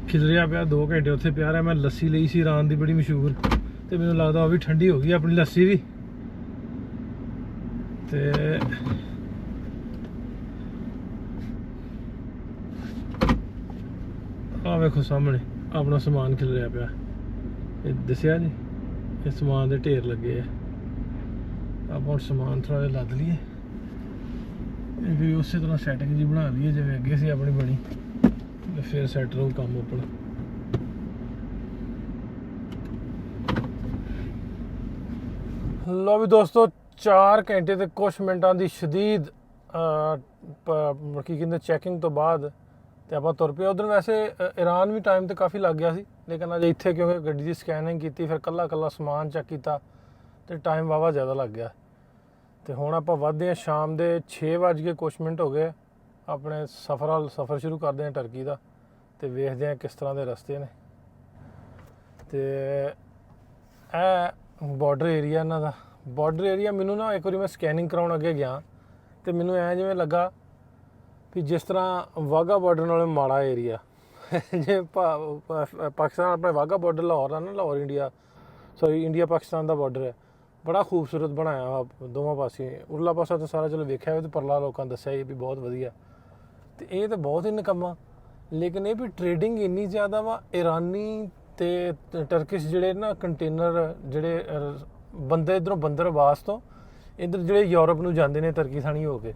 ਖਿਲਰਿਆ ਪਿਆ। 2 ਘੰਟੇ ਉੱਥੇ ਪਿਆ ਰਿਹਾ। ਮੈਂ ਲੱਸੀ ਲਈ ਸੀ ਇਰਾਨ ਦੀ ਬੜੀ ਮਸ਼ਹੂਰ, ਤੇ ਮੈਨੂੰ ਲੱਗਦਾ ਉਹ ਵੀ ਠੰਡੀ ਹੋ ਗਈ ਆਪਣੀ ਲੱਸੀ ਵੀ। ਤੇ ਆਹ ਵੇਖੋ ਸਾਹਮਣੇ ਆਪਣਾ ਸਮਾਨ ਖਿਲਰਿਆ ਪਿਆ। ਇਹ ਦੱਸਿਆ ਜੀ, ਇਹ ਸਮਾਨ ਦੇ ਢੇਰ ਲੱਗੇ ਆ। ਆਪਾਂ ਹੁਣ ਸਮਾਨ ਥੋੜ੍ਹਾ ਜਿਹਾ ਲੱਦ ਲਈਏ, ਇਹ ਵੀ ਉਸੇ ਤਰ੍ਹਾਂ ਸੈਟਿੰਗ ਜੀ ਬਣਾ ਲਈਏ ਜਿਵੇਂ ਅੱਗੇ ਸੀ ਆਪਣੀ ਬਣੀ, ਤੇ ਫਿਰ ਸੈਟ ਰਹੂ ਕੰਮ ਆਪਣਾ। ਲਓ ਵੀ ਦੋਸਤੋ, 4 ਘੰਟੇ ਤੇ ਕੁਛ ਮਿੰਟਾਂ ਦੀ ਸ਼ਦੀਦ ਕੀ ਕਹਿੰਦੇ ਚੈਕਿੰਗ ਤੋਂ ਬਾਅਦ ਤੇ ਆਪਾਂ ਤੁਰ ਪਏ। ਉਧਰ ਵੈਸੇ ਈਰਾਨ ਵੀ ਟਾਈਮ ਤੇ ਕਾਫੀ ਲੱਗ ਗਿਆ ਸੀ, ਲੇਕਿਨ ਅਜੇ ਇੱਥੇ ਕਿਉਂਕਿ ਗੱਡੀ ਦੀ ਸਕੈਨਿੰਗ ਕੀਤੀ, ਫਿਰ ਕੱਲਾ ਸਮਾਨ ਚੈੱਕ ਕੀਤਾ ਤੇ ਟਾਈਮ ਵਾਵਾ ਜ਼ਿਆਦਾ ਲੱਗ ਗਿਆ। ਤੇ ਹੁਣ ਆਪਾਂ ਵੱਧਦੇ ਹਾਂ, ਸ਼ਾਮ ਦੇ 6 ਕੁਛ ਮਿੰਟ ਹੋ ਗਏ। ਆਪਣੇ ਸਫ਼ਰ ਸ਼ੁਰੂ ਕਰਦੇ ਹਾਂ ਟਰਕੀ ਦਾ, ਤੇ ਵੇਖਦੇ ਹਾਂ ਕਿਸ ਤਰ੍ਹਾਂ ਦੇ ਰਸਤੇ ਨੇ। ਤੇ ਇਹ ਬਾਰਡਰ ਏਰੀਆ ਇਹਨਾਂ ਦਾ। ਬਾਰਡਰ ਏਰੀਆ ਮੈਨੂੰ ਨਾ ਇੱਕ ਵਾਰੀ ਮੈਂ ਸਕੈਨਿੰਗ ਕਰਾਉਣ ਅੱਗੇ ਗਿਆ ਤੇ ਮੈਨੂੰ ਐਂ ਜਿਵੇਂ ਲੱਗਾ ਵੀ ਜਿਸ ਤਰ੍ਹਾਂ ਵਾਹਗਾ ਬਾਰਡਰ ਨਾਲੋਂ ਮਾੜਾ ਏਰੀਆ। ਜੇ ਪਾਕਿਸਤਾਨ ਆਪਣੇ ਵਾਹਗਾ ਬਾਰਡਰ ਲਾਹੌਰ ਆ ਨਾ, ਲਾਹੌਰ ਇੰਡੀਆ ਪਾਕਿਸਤਾਨ ਦਾ ਬਾਰਡਰ ਹੈ, ਬੜਾ ਖੂਬਸੂਰਤ ਬਣਾਇਆ ਦੋਵਾਂ ਪਾਸੇ। ਉਰਲਾ ਪਾਸਾ ਤਾਂ ਸਾਰਾ ਚਲੋ ਵੇਖਿਆ ਹੋਵੇ, ਤੇ ਪਰਲਾ ਲੋਕਾਂ ਦੱਸਿਆ ਇਹ ਵੀ ਬਹੁਤ ਵਧੀਆ। ਤੇ ਇਹ ਤਾਂ ਬਹੁਤ ਹੀ ਨਿਕੰਮਾ, ਲੇਕਿਨ ਇਹ ਵੀ ਟ੍ਰੇਡਿੰਗ ਇੰਨੀ ਜ਼ਿਆਦਾ ਵਾ। ਇਰਾਨੀ ਤੇ ਟਰਕਿਸ਼ ਜਿਹੜੇ ਨਾ ਕੰਟੇਨਰ, ਜਿਹੜੇ ਬੰਦੇ ਇੱਧਰੋਂ ਬੰਦਰ ਅਬਾਸ ਤੋਂ ਇੱਧਰ ਜਿਹੜੇ ਯੂਰਪ ਨੂੰ ਜਾਂਦੇ ਨੇ ਤਰਕੀ ਥਾਣੀ ਹੋ ਕੇ,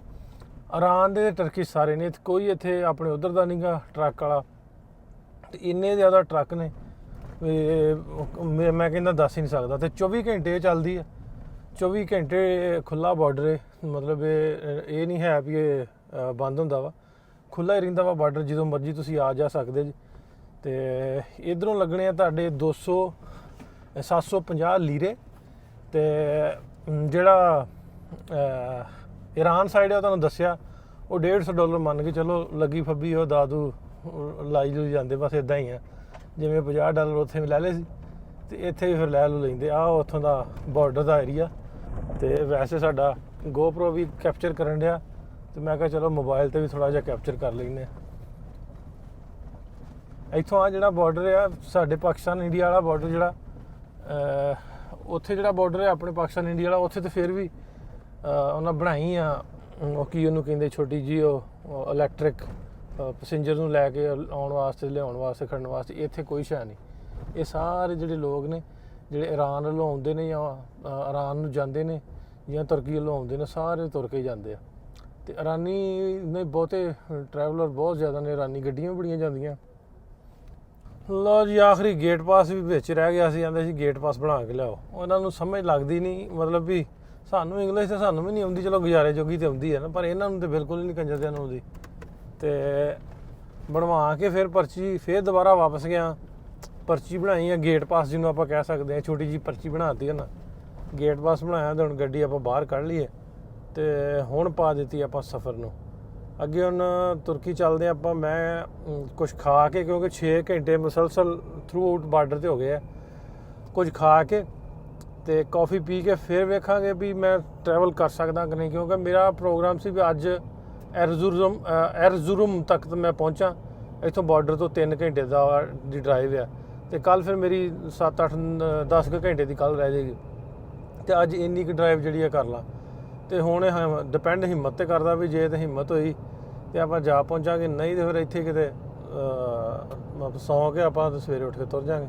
ਇਰਾਨ ਦੇ ਟਰਕਿਸ਼ ਸਾਰੇ ਨੇ। ਕੋਈ ਇੱਥੇ ਆਪਣੇ ਉੱਧਰ ਦਾ ਨਹੀਂਗਾ ਟਰੱਕ ਵਾਲਾ। ਤੇ ਇੰਨੇ ਜ਼ਿਆਦਾ ਟਰੱਕ ਨੇ ਮੈਂ ਕਹਿੰਦਾ ਦੱਸ ਹੀ ਨਹੀਂ ਸਕਦਾ। ਤੇ 24 ਘੰਟੇ ਚੱਲਦੀ ਹੈ, 24 ਘੰਟੇ ਖੁੱਲ੍ਹਾ ਬਾਰਡਰ ਹੈ। ਮਤਲਬ ਇਹ ਨਹੀਂ ਹੈ ਵੀ ਇਹ ਬੰਦ ਹੁੰਦਾ ਵਾ, ਖੁੱਲ੍ਹਾ ਹੀ ਰਹਿੰਦਾ ਵਾ ਬਾਰਡਰ, ਜਦੋਂ ਮਰਜ਼ੀ ਤੁਸੀਂ ਆ ਜਾ ਸਕਦੇ ਜੀ। ਤੇ ਇੱਧਰੋਂ ਲੱਗਣੇ ਆ ਤੁਹਾਡੇ 750 ਲੀਰੇ। ਤੇ ਜਿਹੜਾ ਈਰਾਨ ਸਾਈਡ ਹੈ, ਤੁਹਾਨੂੰ ਦੱਸਿਆ ਉਹ $150 ਮੰਨ ਕੇ ਚਲੋ। ਲੱਗੀ ਫੱਬੀ ਉਹ ਦਾਦੂ ਲਾਈ ਲੂ ਜਾਂਦੇ, ਬਸ ਇੱਦਾਂ ਹੀ ਆ। ਜਿਵੇਂ $50 ਉੱਥੇ ਵੀ ਲੈ ਲਏ ਸੀ, ਤੇ ਇੱਥੇ ਵੀ ਫਿਰ ਲੈ ਲੂ ਲੈਂਦੇ ਆ। ਉੱਥੋਂ ਦਾ ਬਾਰਡਰ ਦਾ ਏਰੀਆ। ਤੇ ਵੈਸੇ ਸਾਡਾ GoPro ਵੀ ਕੈਪਚਰ ਕਰਨ ਡਿਆ, ਤੇ ਮੈਂ ਕਿਹਾ ਚਲੋ ਮੋਬਾਈਲ ਤੇ ਵੀ ਥੋੜ੍ਹਾ ਜਿਹਾ ਕੈਪਚਰ ਕਰ ਲੈਂਦੇ ਆ। ਇੱਥੋਂ ਆ ਜਿਹੜਾ ਬਾਰਡਰ ਆ ਸਾਡੇ ਪਾਕਿਸਤਾਨ ਇੰਡੀਆ ਵਾਲਾ ਬਾਰਡਰ, ਜਿਹੜਾ ਉੱਥੇ ਜਿਹੜਾ ਬਾਰਡਰ ਹੈ ਆਪਣੇ ਪਾਕਿਸਤਾਨ ਇੰਡੀਆ ਵਾਲਾ, ਉੱਥੇ ਤਾਂ ਫਿਰ ਵੀ ਉਹਨਾਂ ਬਣਾਈ ਆ ਉਹ ਕੀ ਉਹਨੂੰ ਕਹਿੰਦੇ, ਛੋਟੀ ਜਿਹੀ ਉਹ ਇਲੈਕਟ੍ਰਿਕ ਪੈਸੇਂਜਰ ਨੂੰ ਲੈ ਕੇ ਆਉਣ ਵਾਸਤੇ, ਲਿਆਉਣ ਵਾਸਤੇ, ਖੜਨ ਵਾਸਤੇ। ਇੱਥੇ ਕੋਈ ਸ਼ੈ ਨਹੀਂ। ਇਹ ਸਾਰੇ ਜਿਹੜੇ ਲੋਕ ਨੇ ਜਿਹੜੇ ਈਰਾਨ ਵੱਲੋਂ ਆਉਂਦੇ ਨੇ ਜਾਂ ਈਰਾਨ ਨੂੰ ਜਾਂਦੇ ਨੇ ਜਾਂ ਤੁਰਕੀ ਵੱਲੋਂ ਆਉਂਦੇ ਨੇ, ਸਾਰੇ ਤੁਰ ਕੇ ਜਾਂਦੇ ਆ। ਤੇ ਇਰਾਨੀ ਨੇ ਬਹੁਤੇ ਟਰੈਵਲਰ ਬਹੁਤ ਜ਼ਿਆਦਾ ਨੇ, ਇਰਾਨੀ ਗੱਡੀਆਂ ਵੀ ਬੜੀਆਂ ਜਾਂਦੀਆਂ। ਲਓ ਜੀ, ਆਖਰੀ ਗੇਟ ਪਾਸ ਵੀ ਵਿੱਚ ਰਹਿ ਗਿਆ ਸੀ। ਕਹਿੰਦੇ ਸੀ ਗੇਟ ਪਾਸ ਬਣਾ ਕੇ ਲਿਆਓ। ਉਹਨਾਂ ਨੂੰ ਸਮਝ ਲੱਗਦੀ ਨਹੀਂ, ਮਤਲਬ ਵੀ ਸਾਨੂੰ ਇੰਗਲਿਸ਼ ਤਾਂ ਸਾਨੂੰ ਵੀ ਨਹੀਂ ਆਉਂਦੀ, ਚਲੋ ਗੁਜ਼ਾਰੇ ਜੋਗੀ ਤਾਂ ਆਉਂਦੀ ਹੈ ਨਾ, ਪਰ ਇਹਨਾਂ ਨੂੰ ਤਾਂ ਬਿਲਕੁਲ ਹੀ ਨਹੀਂ ਕੰਜਰਦਿਆਂ ਨੂੰ ਆਉਂਦੀ। ਤੇ ਬਣਵਾ ਕੇ ਫਿਰ ਪਰਚੀ, ਫਿਰ ਦੁਬਾਰਾ ਵਾਪਸ ਗਿਆ, ਪਰਚੀ ਬਣਾਈ ਆ ਗੇਟ ਪਾਸ ਜਿਹਨੂੰ ਆਪਾਂ ਕਹਿ ਸਕਦੇ ਹਾਂ। ਛੋਟੀ ਜਿਹੀ ਪਰਚੀ ਬਣਾਤੀ ਹੈ ਨਾ, ਗੇਟ ਪਾਸ ਬਣਾਇਆ। ਤੇ ਹੁਣ ਗੱਡੀ ਆਪਾਂ ਬਾਹਰ ਕੱਢ ਲਈਏ ਤੇ ਹੁਣ ਪਾ ਦਿੱਤੀ ਆਪਾਂ ਸਫ਼ਰ ਨੂੰ ਅੱਗੇ। ਹੁਣ ਤੁਰਕੀ ਚੱਲਦੇ ਆਪਾਂ। ਮੈਂ ਕੁਝ ਖਾ ਕੇ, ਕਿਉਂਕਿ 6 ਘੰਟੇ ਮੁਸਲਸਲ ਥਰੂ ਆਊਟ ਬਾਰਡਰ 'ਤੇ ਹੋ ਗਏ ਆ, ਕੁਝ ਖਾ ਕੇ ਤੇ ਕੌਫੀ ਪੀ ਕੇ ਫਿਰ ਵੇਖਾਂਗੇ ਵੀ ਮੈਂ ਟਰੈਵਲ ਕਰ ਸਕਦਾ ਕਿ ਨਹੀਂ। ਕਿਉਂਕਿ ਮੇਰਾ ਪ੍ਰੋਗਰਾਮ ਸੀ ਵੀ ਅੱਜ ਐਰਜ਼ੁਰਮ ਤੱਕ ਮੈਂ ਪਹੁੰਚਾਂ। ਇੱਥੋਂ ਬਾਰਡਰ ਤੋਂ 3 ਘੰਟੇ ਦੀ ਡਰਾਈਵ ਆ, ਤੇ ਕੱਲ ਫਿਰ ਮੇਰੀ 7, 8, 10 ਘੰਟੇ ਦੀ ਕੱਲ ਰਹਿ ਜਾਏਗੀ। ਤੇ ਅੱਜ ਇੰਨੀ ਕੁ ਡਰਾਈਵ ਜਿਹੜੀ ਆ ਕਰ ਲਾਂ। ਤੇ ਹੁਣ ਡਿਪੈਂਡ ਹਿੰਮਤ 'ਤੇ ਕਰਦਾ ਵੀ ਜੇ ਤਾਂ ਹਿੰਮਤ ਹੋਈ ਤੇ ਆਪਾਂ ਜਾ ਪਹੁੰਚਾਂਗੇ, ਨਹੀਂ ਤੇ ਫਿਰ ਇੱਥੇ ਕਿਤੇ ਆਪ ਸੌਂ ਕੇ ਆਪਾਂ ਤੇ ਸਵੇਰੇ ਉੱਠ ਕੇ ਤੁਰ ਜਾਾਂਗੇ।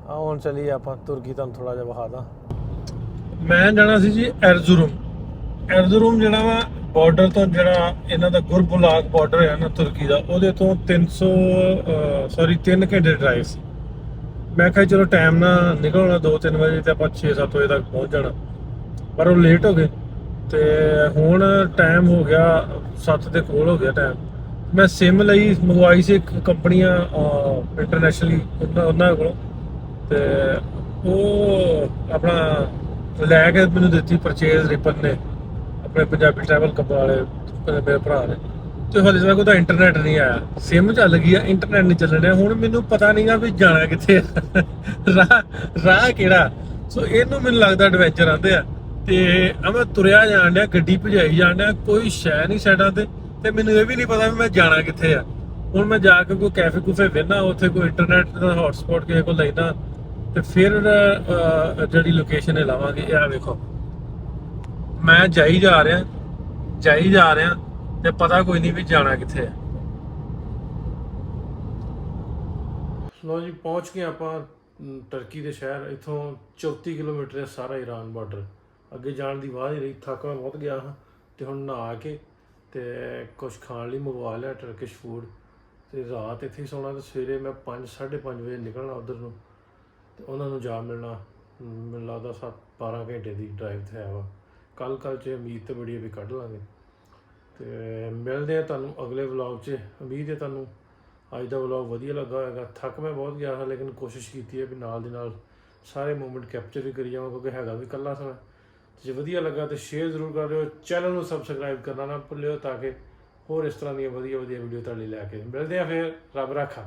ਆ ਹੁਣ ਚੱਲੀਏ ਆਪਾਂ ਤੁਰਕੀ, ਤੁਹਾਨੂੰ ਥੋੜਾ ਜਿਹਾ ਵਿਖਾ ਦਾਂ। ਮੈਂ ਜਾਣਾ ਸੀ ਜੀ ਐਰਜ਼ਰੂਮ ਜਿਹੜਾ ਵਾ ਬਾਰਡਰ ਤੋਂ, ਜਿਹੜਾ ਇਹਨਾਂ ਦਾ ਗੁਰਬੁਲਾਕ ਬਾਰਡਰ ਹੈ ਨਾ ਤੁਰਕੀ ਦਾ, ਉਹਦੇ ਤੋਂ 3 ਘੰਟੇ ਡਰਾਈਵ ਸੀ। ਮੈਂ ਕਿਹਾ ਚਲੋ ਟਾਈਮ ਨਾਲ ਨਿਕਲਣਾ 2-3 ਵਜੇ ਤੇ ਆਪਾਂ 6-7 ਵਜੇ ਤੱਕ ਪਹੁੰਚ ਜਾਣਾ, ਪਰ ਉਹ ਲੇਟ ਹੋ ਗਏ ਤੇ ਹੁਣ ਟਾਈਮ ਹੋ ਗਿਆ 7 ਦੇ ਕੋਲ ਹੋ ਗਿਆ ਟਾਈਮ। ਮੈਂ ਸਿਮ ਲਈ ਮੰਗਵਾਈ ਸੀ ਇੱਕ ਕੰਪਨੀਆਂ ਇੰਟਰਨੈਸ਼ਨਲੀ ਉਹਨਾਂ ਕੋਲੋਂ, ਤੇ ਉਹ ਆਪਣਾ ਲੈ ਕੇ ਮੈਨੂੰ ਦਿੱਤੀ ਪਰਚੇਜ਼ ਰਿਪਨ ਨੇ, ਆਪਣੇ ਪੰਜਾਬੀ ਟਰੈਵਲ ਕੰਪਨੀ ਵਾਲੇ ਮੇਰੇ ਭਰਾ ਨੇ। ਤੇ ਹਾਲੇ ਤੱਕ ਉਹਦਾ ਇੰਟਰਨੈਟ ਨਹੀਂ ਆਇਆ। ਸਿਮ ਚੱਲ ਗਈ ਆ, ਇੰਟਰਨੈਟ ਨਹੀਂ ਚੱਲਣ ਡਿਆ। ਹੁਣ ਮੈਨੂੰ ਪਤਾ ਨਹੀਂਗਾ ਵੀ ਜਾਣਾ ਕਿੱਥੇ ਆ, ਰਾਹ ਕਿਹੜਾ। ਸੋ ਇਹਨੂੰ ਮੈਨੂੰ ਲੱਗਦਾ ਐਡਵੈਂਚਰ ਆਉਂਦੇ ਆ। ਤੇ ਮੈਂ ਤੁਰਿਆ ਜਾਣ ਡਿਆ, ਗੱਡੀ ਭਜਾਈ ਜਾਣ ਡਿਆ, ਕੋਈ ਸ਼ੈ ਨਹੀਂ ਸਾਈਡਾਂ ਤੇ ਮੈਨੂੰ ਇਹ ਵੀ ਨਹੀਂ ਪਤਾ ਵੀ ਮੈਂ ਜਾਣਾ ਕਿੱਥੇ ਆ। ਹੁਣ ਮੈਂ ਜਾ ਕੇ ਕੋਈ ਕੈਫੇ ਕੂਫੇ ਵੇਖਣਾ, ਉੱਥੇ ਕੋਈ ਇੰਟਰਨੈਟ ਦਾ ਹੌਟਸਪੌਟ ਕਿਸੇ ਕੋਲ ਲੈਣਾ, ਤੇ ਫਿਰ ਜਿਹੜੀ ਲੋਕੇਸ਼ਨ ਇਹ ਲਾਵਾਂਗੇ। ਇਹ ਆ ਵੇਖੋ, ਮੈਂ ਜਾਈ ਜਾ ਰਿਹਾ ਤੇ ਪਤਾ ਕੋਈ ਨਹੀਂ ਵੀ ਜਾਣਾ ਕਿੱਥੇ ਆ। ਲੋ ਜੀ, ਪਹੁੰਚ ਗਏ ਆਪਾਂ ਟਰਕੀ ਦੇ ਸ਼ਹਿਰ। ਇੱਥੋਂ 34 ਕਿਲੋਮੀਟਰ ਹੈ ਸਾਰਾ ਈਰਾਨ ਬਾਰਡਰ। ਅੱਗੇ ਜਾਣ ਦੀ ਵਾਹ ਹੀ ਰਹੀ, ਥੱਕ ਮੈਂ ਬਹੁਤ ਗਿਆ ਹਾਂ। ਤੇ ਹੁਣ ਨਹਾ ਕੇ ਤੇ ਕੁਝ ਖਾਣ ਲਈ ਮੰਗਵਾ ਲਿਆ ਟਰਕਿਸ਼ ਫੂਡ, ਤੇ ਰਾਤ ਇੱਥੇ ਹੀ ਸੌਣਾ। ਤੇ ਸਵੇਰੇ ਮੈਂ 5-5:30 ਵਜੇ ਨਿਕਲਣਾ ਉੱਧਰ ਨੂੰ, ਤੇ ਉਹਨਾਂ ਨੂੰ ਜਾ ਮਿਲਣਾ। ਮੈਨੂੰ ਲੱਗਦਾ 7-12 ਘੰਟੇ ਦੀ ਡਰਾਈਵ ਤੇ ਹੈ ਵਾ। ਕੱਲ੍ਹ 'ਚ ਉਮੀਦ ਤੇ ਬੜੀ ਵੀ ਕੱਢ ਲਾਂਗੇ। ਤੇ ਮਿਲਦੇ ਆ ਤੁਹਾਨੂੰ ਅਗਲੇ ਵਲੌਗ 'ਚ। ਉਮੀਦ ਹੈ ਤੁਹਾਨੂੰ ਅੱਜ ਦਾ ਵਲੌਗ ਵਧੀਆ ਲੱਗਾ ਹੋਏਗਾ। ਥੱਕ ਮੈਂ ਬਹੁਤ ਗਿਆ ਹਾਂ, ਲੇਕਿਨ ਕੋਸ਼ਿਸ਼ ਕੀਤੀ ਹੈ ਵੀ ਨਾਲ ਦੀ ਨਾਲ ਸਾਰੇ ਮੂਮੈਂਟ ਕੈਪਚਰ ਵੀ ਕਰੀ ਜਾਵਾਂ, ਕਿਉਂਕਿ ਹੈਗਾ ਵੀ ਇਕੱਲਾ ਸਮਾਂ। ਜੇ ਵਧੀਆ ਲੱਗਾ ਤਾਂ ਸ਼ੇਅਰ ਜ਼ਰੂਰ ਕਰ ਦਿਓ, ਚੈਨਲ ਨੂੰ ਸਬਸਕ੍ਰਾਈਬ ਕਰਨਾ ਨਾ ਭੁੱਲਿਓ, ਤਾਂ ਕਿ ਹੋਰ ਇਸ ਤਰ੍ਹਾਂ ਦੀਆਂ ਵਧੀਆ ਵੀਡੀਓ ਤੁਹਾਡੇ ਲਈ ਲੈ ਕੇ ਮਿਲਦੇ ਆ। ਫਿਰ ਰੱਬ ਰਾਖਾ।